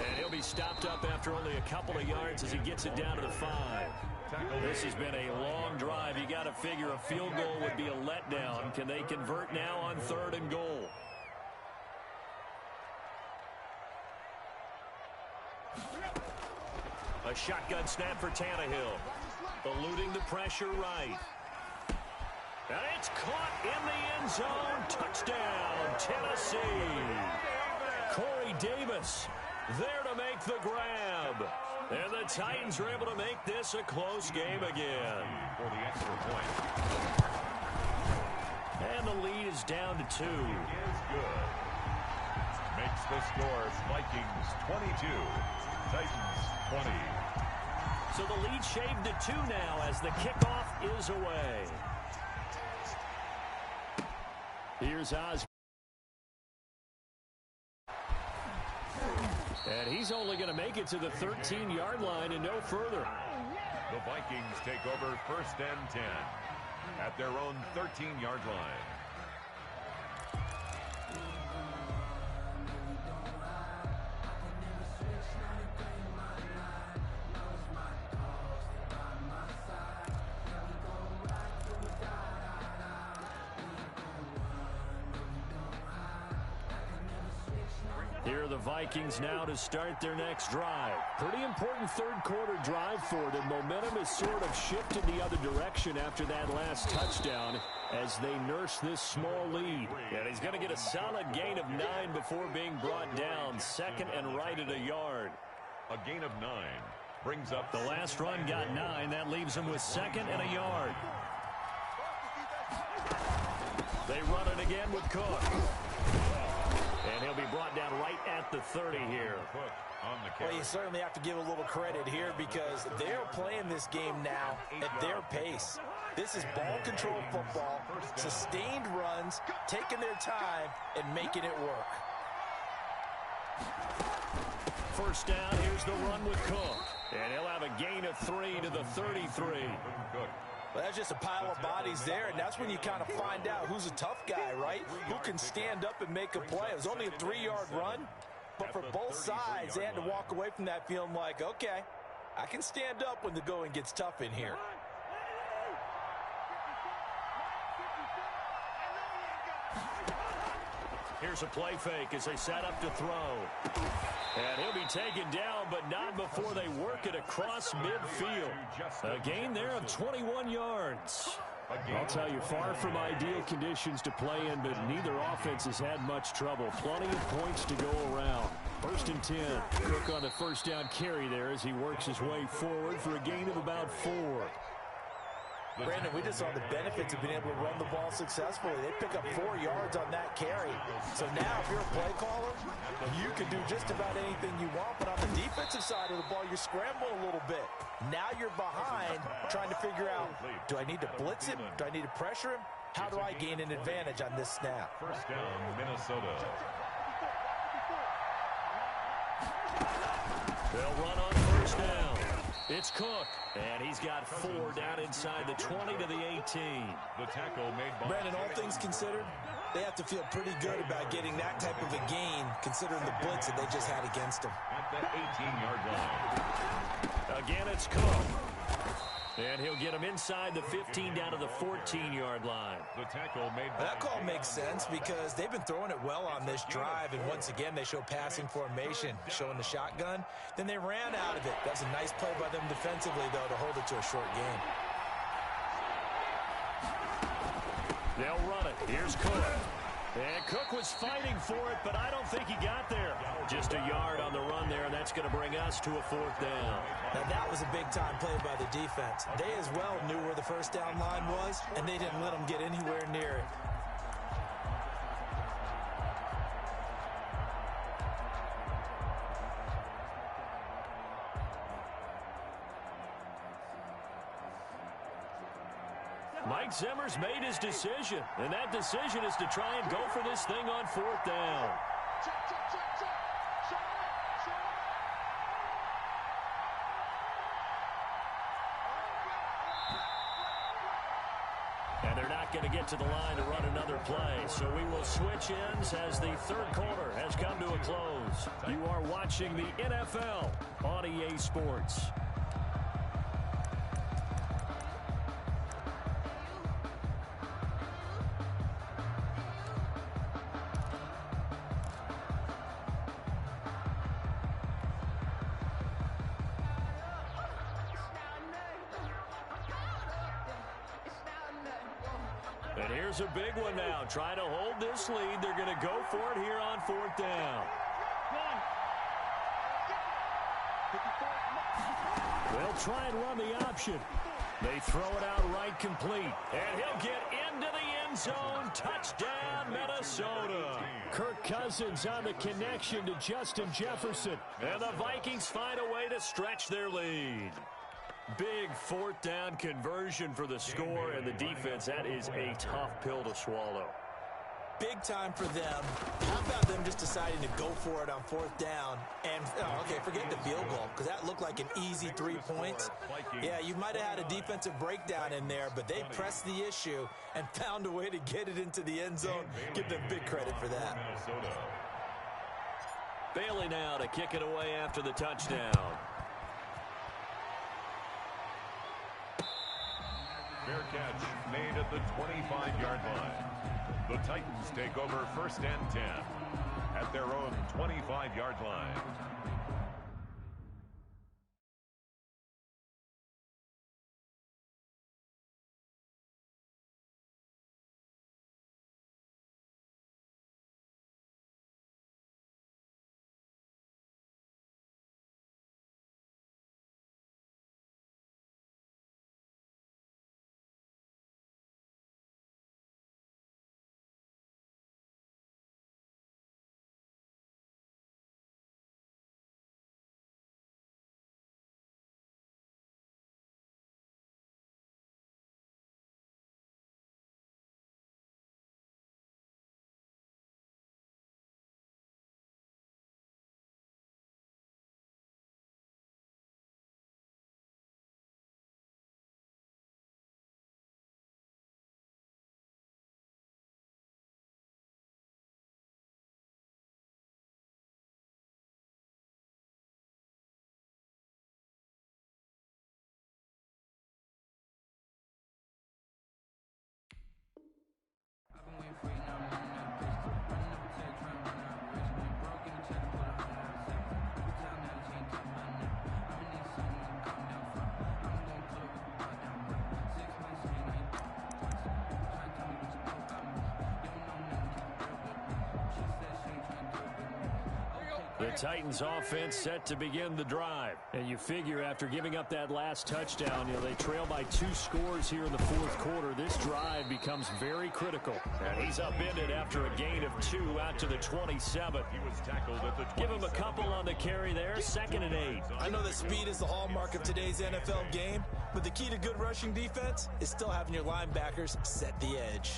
Speaker 6: And he'll be stopped up after only a couple of yards as he gets it down to the 5. This has been a long drive. You got to figure a field goal would be a letdown. Can they convert now on 3rd and goal? A shotgun snap for Tannehill. Eluding the pressure right. And it's caught in the end zone. Touchdown, Tennessee. Corey Davis there to make the grab. And the Titans are able to make this a close game again.
Speaker 2: For the extra point.
Speaker 6: And the lead is down to 2.
Speaker 2: Is good. Makes the score Vikings 22, Titans 20.
Speaker 6: So the lead shaved to 2 now as the kickoff is away. Here's Osborne. And he's only going to make it to the 13-yard line and no further.
Speaker 2: The Vikings take over 1st and 10 at their own 13-yard line.
Speaker 6: Here are the Vikings now to start their next drive. Pretty important third-quarter drive for them. Momentum has sort of shifted the other direction after that last touchdown as they nurse this small lead. And he's going to get a solid gain of 9 before being brought down. 2nd and right at a yard.
Speaker 2: A gain of 9 brings up...
Speaker 6: The last run got 9. That leaves him with 2nd and a yard. They run it again with Cook. And he'll be brought down right at the 30 here.
Speaker 3: Well, you certainly have to give a little credit here because they're playing this game now at their pace. This is ball control football, sustained runs, taking their time, and making it work.
Speaker 6: First down, here's the run with Cook. And he'll have a gain of 3 to the 33.
Speaker 3: Well, that's just a pile of bodies there, and that's when you kind of find out who's a tough guy, right? Who can stand up and make a play. It was only a 3-yard run, but for both sides, they had to walk away from that feeling like, okay, I can stand up when the going gets tough in here.
Speaker 6: Here's a play fake as they set up to throw. And he'll be taken down, but not before they work it across midfield. A gain there of 21 yards. I'll tell you, far from ideal conditions to play in, but neither offense has had much trouble. Plenty of points to go around. 1st and 10. Cook on the first down carry there as he works his way forward for a gain of about 4.
Speaker 3: Brandon, we just saw the benefits of being able to run the ball successfully. They pick up 4 yards on that carry. So now if you're a play caller, you can do just about anything you want. But on the defensive side of the ball, you're scrambling a little bit. Now you're behind trying to figure out, do I need to blitz him? Do I need to pressure him? How do I gain an advantage on this snap?
Speaker 2: First down, Minnesota.
Speaker 6: They'll run on first down. It's Cook, and he's got 4 down inside the 20 to the 18.
Speaker 2: The tackle made by
Speaker 3: Brandon, all things considered, they have to feel pretty good about getting that type of a gain, considering the blitz that they just had against them.
Speaker 2: at the 18-yard line.
Speaker 6: Again, it's Cook. And he'll get him inside the 15 down to the 14-yard line.
Speaker 2: The tackle made by
Speaker 3: That call makes sense because they've been throwing it well on this drive, and once again they show passing formation, showing the shotgun. Then they ran out of it. That's a nice play by them defensively, though, to hold it to a short game.
Speaker 6: They'll run it. Here's Cook. And Cook was fighting for it, but I don't think he got there. Just a yard on the run there, and that's going to bring us to a 4th down.
Speaker 3: Now, that was a big-time play by the defense. They as well knew where the first down line was, and they didn't let them get anywhere near it.
Speaker 6: Mike Zimmer's made his decision, and that decision is to try and go for this thing on 4th down. And they're not going to get to the line to run another play, so we will switch ends as the 3rd quarter has come to a close. You are watching the NFL on EA Sports. And here's a big one now. Trying to hold this lead. They're going to go for it here on 4th down. They'll try and run the option. They throw it out right complete. And he'll get into the end zone. Touchdown, Minnesota. Kirk Cousins on the connection to Justin Jefferson. And the Vikings find a way to stretch their lead. Big 4th down conversion for the score, and the defense, that is a tough pill to swallow.
Speaker 3: Big time for them. How about them just deciding to go for it on 4th down? And, okay, forget the field goal, because that looked like an easy 3 points. Yeah, you might have had a defensive breakdown in there, but they pressed the issue and found a way to get it into the end zone. Give them big credit for that.
Speaker 6: Bailey now to kick it away after the touchdown.
Speaker 2: Fair catch made at the 25-yard line. The Titans take over 1st and 10 at their own 25-yard line.
Speaker 6: The Titans offense set to begin the drive. And you figure after giving up that last touchdown, they trail by 2 scores here in the fourth quarter. This drive becomes very critical. And he's upended after a gain of 2 out to the 27.
Speaker 2: He was tackled at the 27.
Speaker 6: Give him a couple on the carry there. 2nd and 8.
Speaker 3: I know that speed is the hallmark of today's NFL game, but the key to good rushing defense is still having your linebackers set the edge.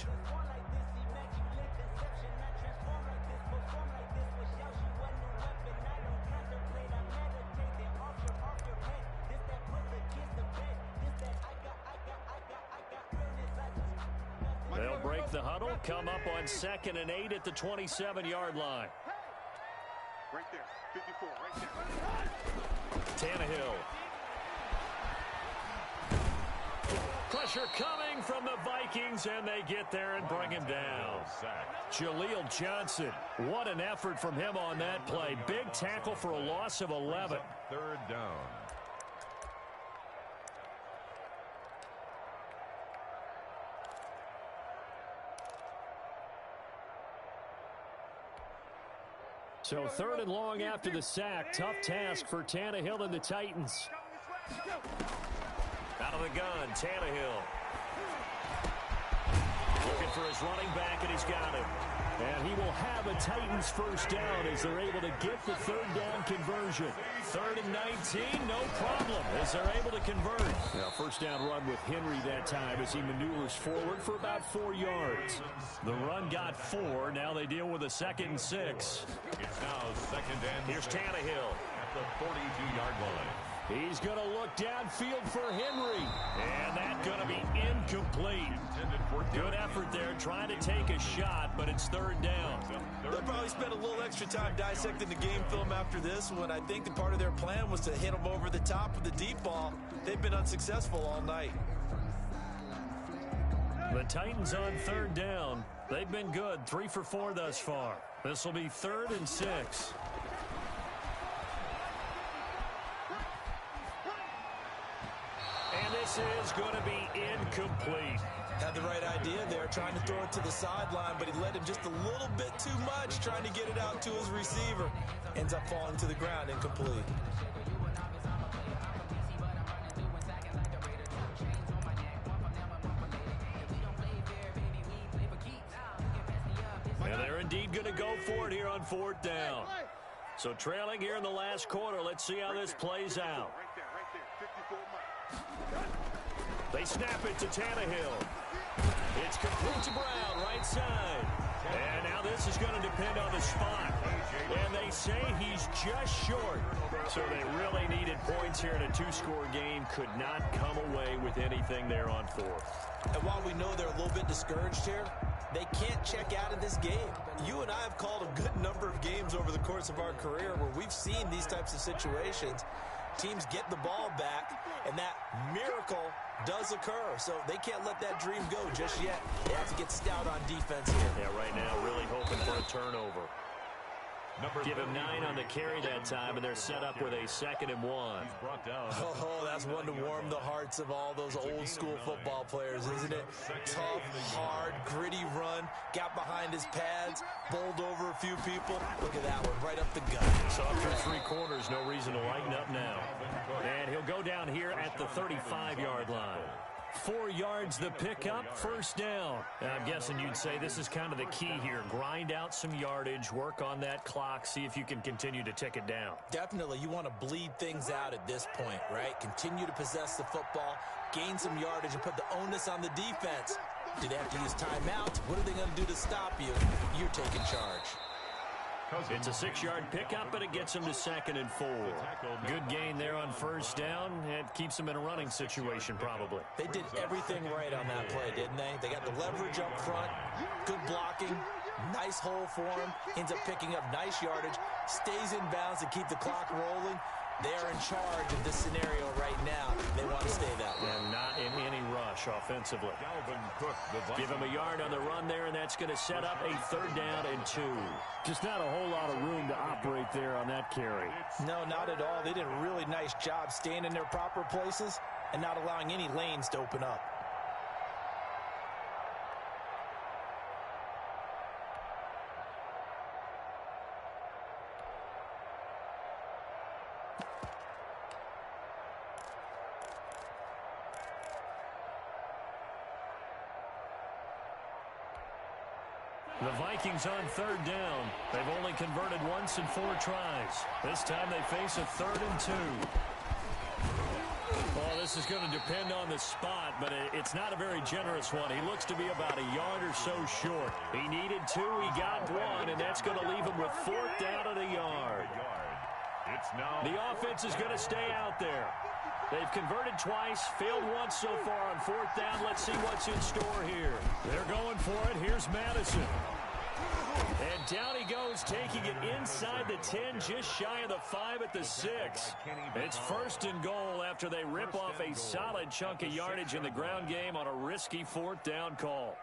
Speaker 6: They'll break the huddle, come up on 2nd and 8 at the 27-yard line.
Speaker 4: Right there. 54, right there.
Speaker 6: Tannehill. Pressure coming from the Vikings, and they get there and bring him down. Jaleel Johnson, what an effort from him on that play. Big tackle for a loss of 11.
Speaker 2: 3rd down.
Speaker 6: So 3rd and long after the sack. Tough task for Tannehill and the Titans. Out of the gun, Tannehill. Looking for his running back, and he's got him. And he will have a Titans first down as they're able to get the 3rd down conversion. 3rd and 19, no problem, as they're able to convert. Now, first down run with Henry that time as he maneuvers forward for about 4 yards. The run got 4. Now they deal with a 2nd and 6.
Speaker 2: It's now 2nd and 6.
Speaker 6: Here's Tannehill.
Speaker 2: At the 42-yard line.
Speaker 6: He's going to look downfield for Henry. And that's going to be incomplete. Good effort there, trying to take a shot, but it's 3rd down.
Speaker 3: They'll probably spend a little extra time dissecting the game film after this when I think that part of their plan was to hit them over the top with the deep ball. They've been unsuccessful all night.
Speaker 6: The Titans on 3rd down. They've been good, 3 for 4 thus far. This will be 3rd and 6. And this is going to be incomplete.
Speaker 3: Had the right idea there, trying to throw it to the sideline, but he led him just a little bit too much, trying to get it out to his receiver. Ends up falling to the ground, incomplete.
Speaker 6: And they're indeed going to go for it here on 4th down. So trailing here in the last quarter, let's see how this plays out.
Speaker 4: Right there. 54 miles.
Speaker 6: They snap it to Tannehill. It's complete to Brown, right side. And now this is going to depend on the spot. And they say he's just short. So they really needed points here in a 2-score game. Could not come away with anything there on 4th.
Speaker 3: And while we know they're a little bit discouraged here, they can't check out of this game. You and I have called a good number of games over the course of our career where we've seen these types of situations. Teams get the ball back, and that miracle does occur. So they can't let that dream go just yet. They have to get stout on defense here.
Speaker 6: Yeah, right now really hoping for a turnover. Give him 9 on the carry that time, and they're set up with a 2nd and 1.
Speaker 3: Oh, that's one to warm the hearts of all those old-school football players, isn't it? Tough, hard, gritty run, got behind his pads, bowled over a few people. Look at that one, right up the gut.
Speaker 6: So after 3 quarters, no reason to lighten up now. And he'll go down here at the 35-yard line. 4 yards the pickup, first down. I'm guessing you'd say this is kind of the key here. Grind out some yardage, work on that clock, see if you can continue to tick it down.
Speaker 3: Definitely, you want to bleed things out at this point, right? Continue to possess the football, gain some yardage, and put the onus on the defense. Do they have to use timeouts? What are they going to do to stop you? You're taking charge.
Speaker 6: It's a 6-yard pickup, but it gets him to 2nd and 4. Good gain there on first down. It keeps him in a running situation, probably.
Speaker 3: They did everything right on that play, didn't they? They got the leverage up front, good blocking, nice hole for him, ends up picking up nice yardage, stays in bounds to keep the clock rolling. They're in charge of this scenario right now. They want to stay that way.
Speaker 6: And not in any rush offensively. Give him a yard on the run there, and that's going to set up a 3rd down and 2. Just not a whole lot of room to operate there on that carry.
Speaker 3: No, not at all. They did a really nice job staying in their proper places and not allowing any lanes to open up.
Speaker 6: The Vikings on third down. They've only converted once in 4 tries. This time they face a 3rd and 2. Well, this is going to depend on the spot, but it's not a very generous one. He looks to be about a yard or so short. He needed 2, he got 1, and that's going to leave him with 4th down at a yard. The offense is going to stay out there. They've converted twice, failed once so far on 4th down. Let's see what's in store here. They're going for it. Here's Madison. And down he goes, taking it inside the 10, just shy of the 5 at the 6. It's 1st and goal after they rip off a solid chunk of yardage in the ground game on a risky 4th down call.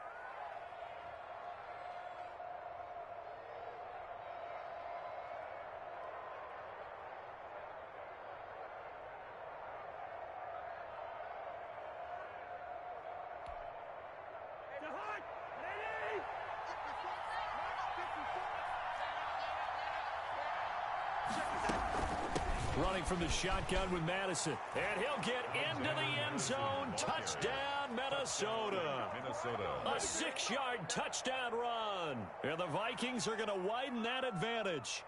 Speaker 6: Running from the shotgun with Madison. And he'll get into the end zone. Touchdown, Minnesota. A 6-yard touchdown run. And the Vikings are going to widen that advantage.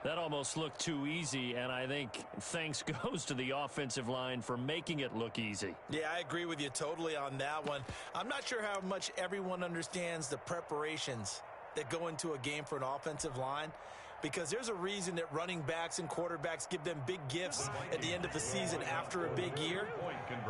Speaker 6: That almost looked too easy, and I think thanks goes to the offensive line for making it look easy.
Speaker 3: Yeah, I agree with you totally on that one. I'm not sure how much everyone understands the preparations that go into a game for an offensive line, because there's a reason that running backs and quarterbacks give them big gifts at the end of the season after a big year.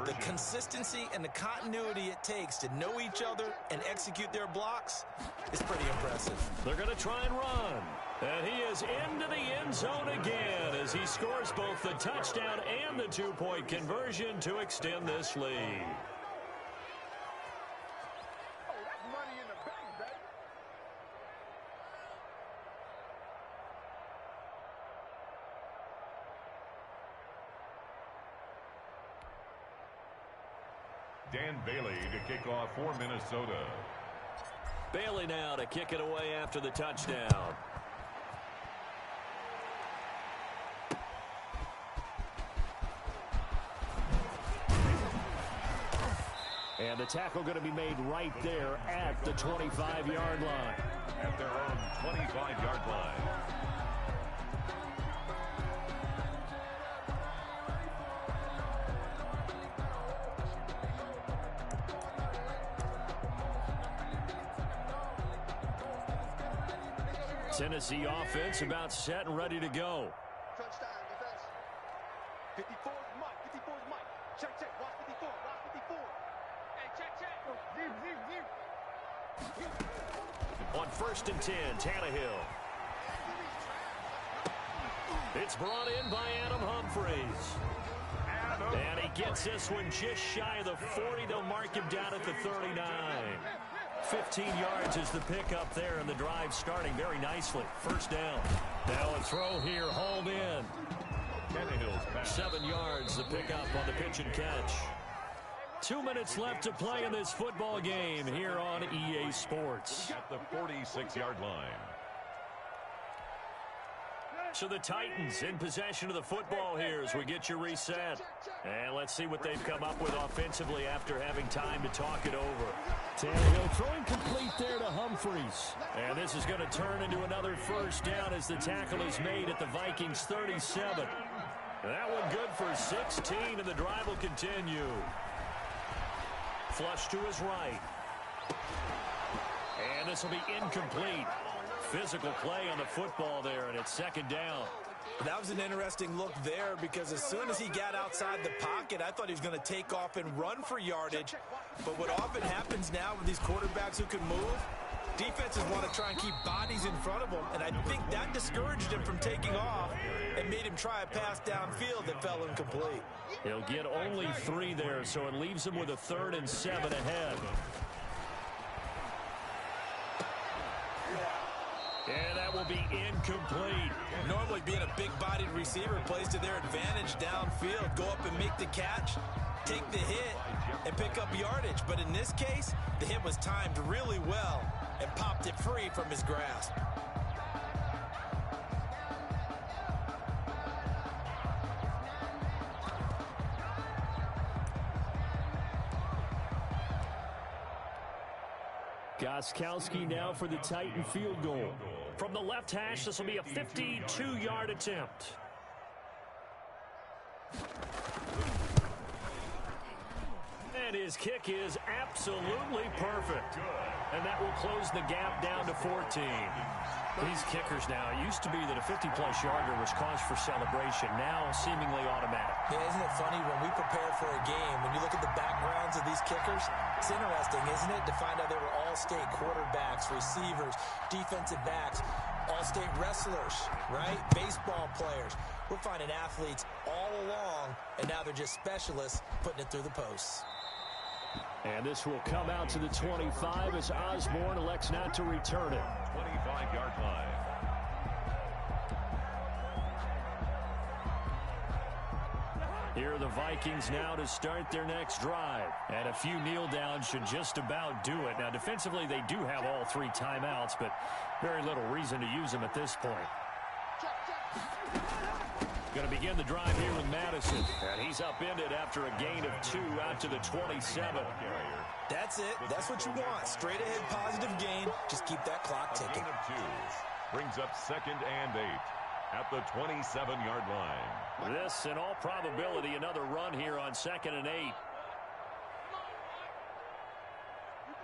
Speaker 3: The consistency and the continuity it takes to know each other and execute their blocks is pretty impressive.
Speaker 6: They're going to try and run. And he is into the end zone again as he scores both the touchdown and the 2-point conversion to extend this lead.
Speaker 2: Dan Bailey to kick off for Minnesota.
Speaker 6: Bailey now to kick it away after the touchdown. And the tackle going to be made right there at the 25-yard line.
Speaker 2: At their own 25-yard line.
Speaker 6: Tennessee offense about set and ready to go.
Speaker 4: Touchdown, defense. 54 is Mike. 54 is Mike. Check, check. Watch 54. Watch 54.
Speaker 5: Hey, check, check.
Speaker 6: On 1st and 10, Tannehill. It's brought in by Adam Humphries. And he gets this one just shy of the 40. They'll mark him down at the 39. 15 yards is the pickup there, and the drive starting very nicely. 1st down. Now a throw here, hauled in. 7 yards, the pickup on the pitch and catch. 2 minutes left to play in this football game here on EA Sports.
Speaker 2: At the 46-yard line.
Speaker 6: So the Titans in possession of the football here as we get you reset. And let's see what they've come up with offensively after having time to talk it over. Tannehill throwing complete there to Humphries. And this is going to turn into another 1st down as the tackle is made at the Vikings 37. That one good for 16, and the drive will continue. Flush to his right. And this will be incomplete. Physical play on the football there, and it's 2nd down.
Speaker 3: That was an interesting look there, because as soon as he got outside the pocket, I thought he was going to take off and run for yardage. But what often happens now with these quarterbacks who can move, defenses want to try and keep bodies in front of them, and I think that discouraged him from taking off and made him try a pass downfield that fell incomplete.
Speaker 6: He'll get only 3 there, so it leaves him with a 3rd and 7 ahead. And that will be incomplete.
Speaker 3: Normally being a big-bodied receiver plays to their advantage downfield. Go up and make the catch, take the hit, and pick up yardage. But in this case, the hit was timed really well and popped it free from his grasp.
Speaker 6: Gostkowski now for the Titan field goal.
Speaker 1: From the left hash, this will be a 52-yard attempt. And his kick is absolutely perfect. And that will close the gap down to 14. These kickers now, it used to be that a 50-plus yarder was cause for celebration, now seemingly automatic.
Speaker 3: Yeah, isn't it funny when we prepare for a game, when you look at the backgrounds of these kickers, it's interesting, isn't it, to find out they were all-state quarterbacks, receivers, defensive backs, all-state wrestlers, right? Baseball players. We're finding athletes all along, and now they're just specialists putting it through the posts.
Speaker 6: And this will come out to the 25 as Osborne elects not to return it.
Speaker 2: 25-yard line.
Speaker 6: Here are the Vikings now to start their next drive. And a few kneel downs should just about do it. Now, defensively, they do have all three timeouts, but very little reason to use them at this point. Going to begin the drive here with Madison. And he's upended after a gain of 2 out to the 27.
Speaker 3: That's it. That's what you want. Straight ahead positive gain. Just keep that clock ticking.
Speaker 2: A gain of 2 brings up 2nd and 8 at the 27-yard line.
Speaker 1: This, in all probability, another run here on 2nd and 8.
Speaker 5: You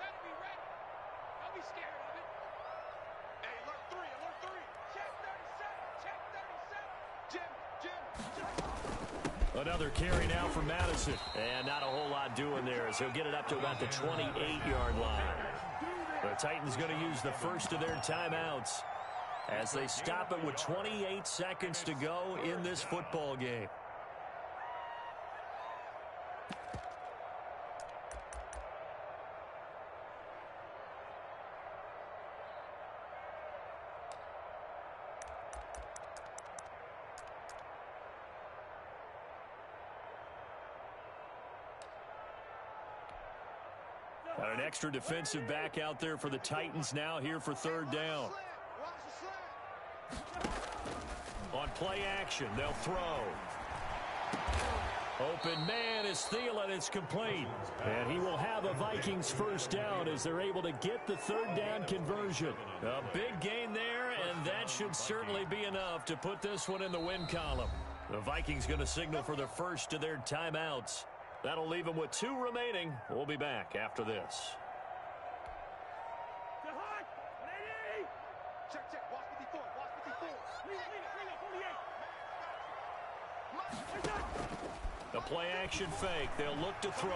Speaker 5: better be ready. Don't be scared of it.
Speaker 4: Hey, alert 3, alert 3.
Speaker 5: Check 37, check 37.
Speaker 4: Jim.
Speaker 6: Another carry now for Madison. And not a whole lot doing there as he'll get it up to about the 28-yard line. The Titans going to use the first of their timeouts as they stop it with 28 seconds to go in this football game. An extra defensive back out there for the Titans now here for 3rd down. On play action, they'll throw. Open man is Thielen. It's complete. And he will have a Vikings 1st down as they're able to get the 3rd down conversion. A big gain there, and that should certainly be enough to put this one in the win column. The Vikings going to signal for the first of their timeouts. That'll leave them with 2 remaining. We'll be back after this.
Speaker 4: Check. Watch 54. Watch 54.
Speaker 6: The play action fake. They'll look to throw.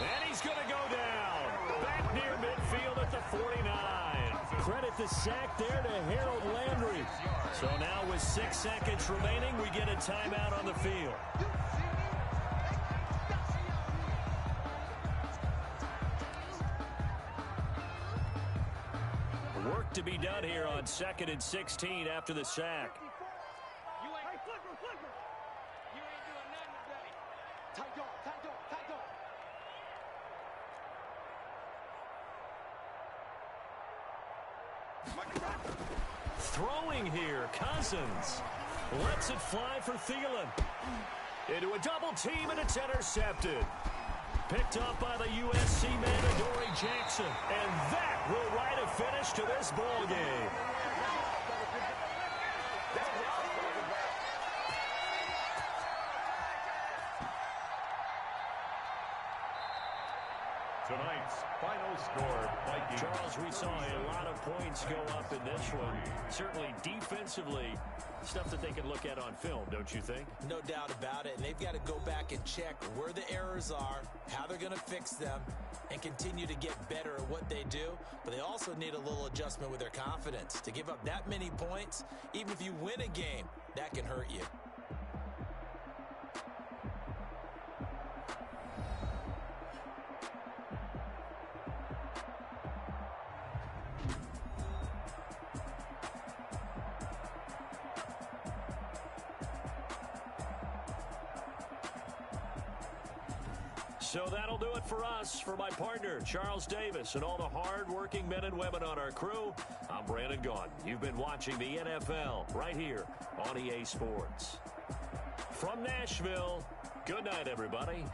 Speaker 6: And he's going to go down. Back near midfield at the 49. Credit the sack there to Harold Landry. So now with 6 seconds remaining, we get a timeout on the field. Work to be done here on 2nd and 16 after the sack.
Speaker 5: You ain't doing nothing today.
Speaker 4: Tight dog.
Speaker 6: Throwing here, Cousins lets it fly for Thielen. Into a double team, and it's intercepted. Picked up by the USC man, Adoree Jackson. And that will write a finish to this ball game.
Speaker 2: Tonight's final score, Vikings.
Speaker 6: Charles, we saw a lot of points go up in this one. Certainly defensively, stuff that they can look at on film, don't you think?
Speaker 3: No doubt about it. And they've got to go back and check where the errors are, how they're going to fix them, and continue to get better at what they do. But they also need a little adjustment with their confidence. To give up that many points, even if you win a game, that can hurt you.
Speaker 6: So that'll do it for us. For my partner, Charles Davis, and all the hard-working men and women on our crew, I'm Brandon Gaudin. You've been watching the NFL right here on EA Sports. From Nashville, good night, everybody.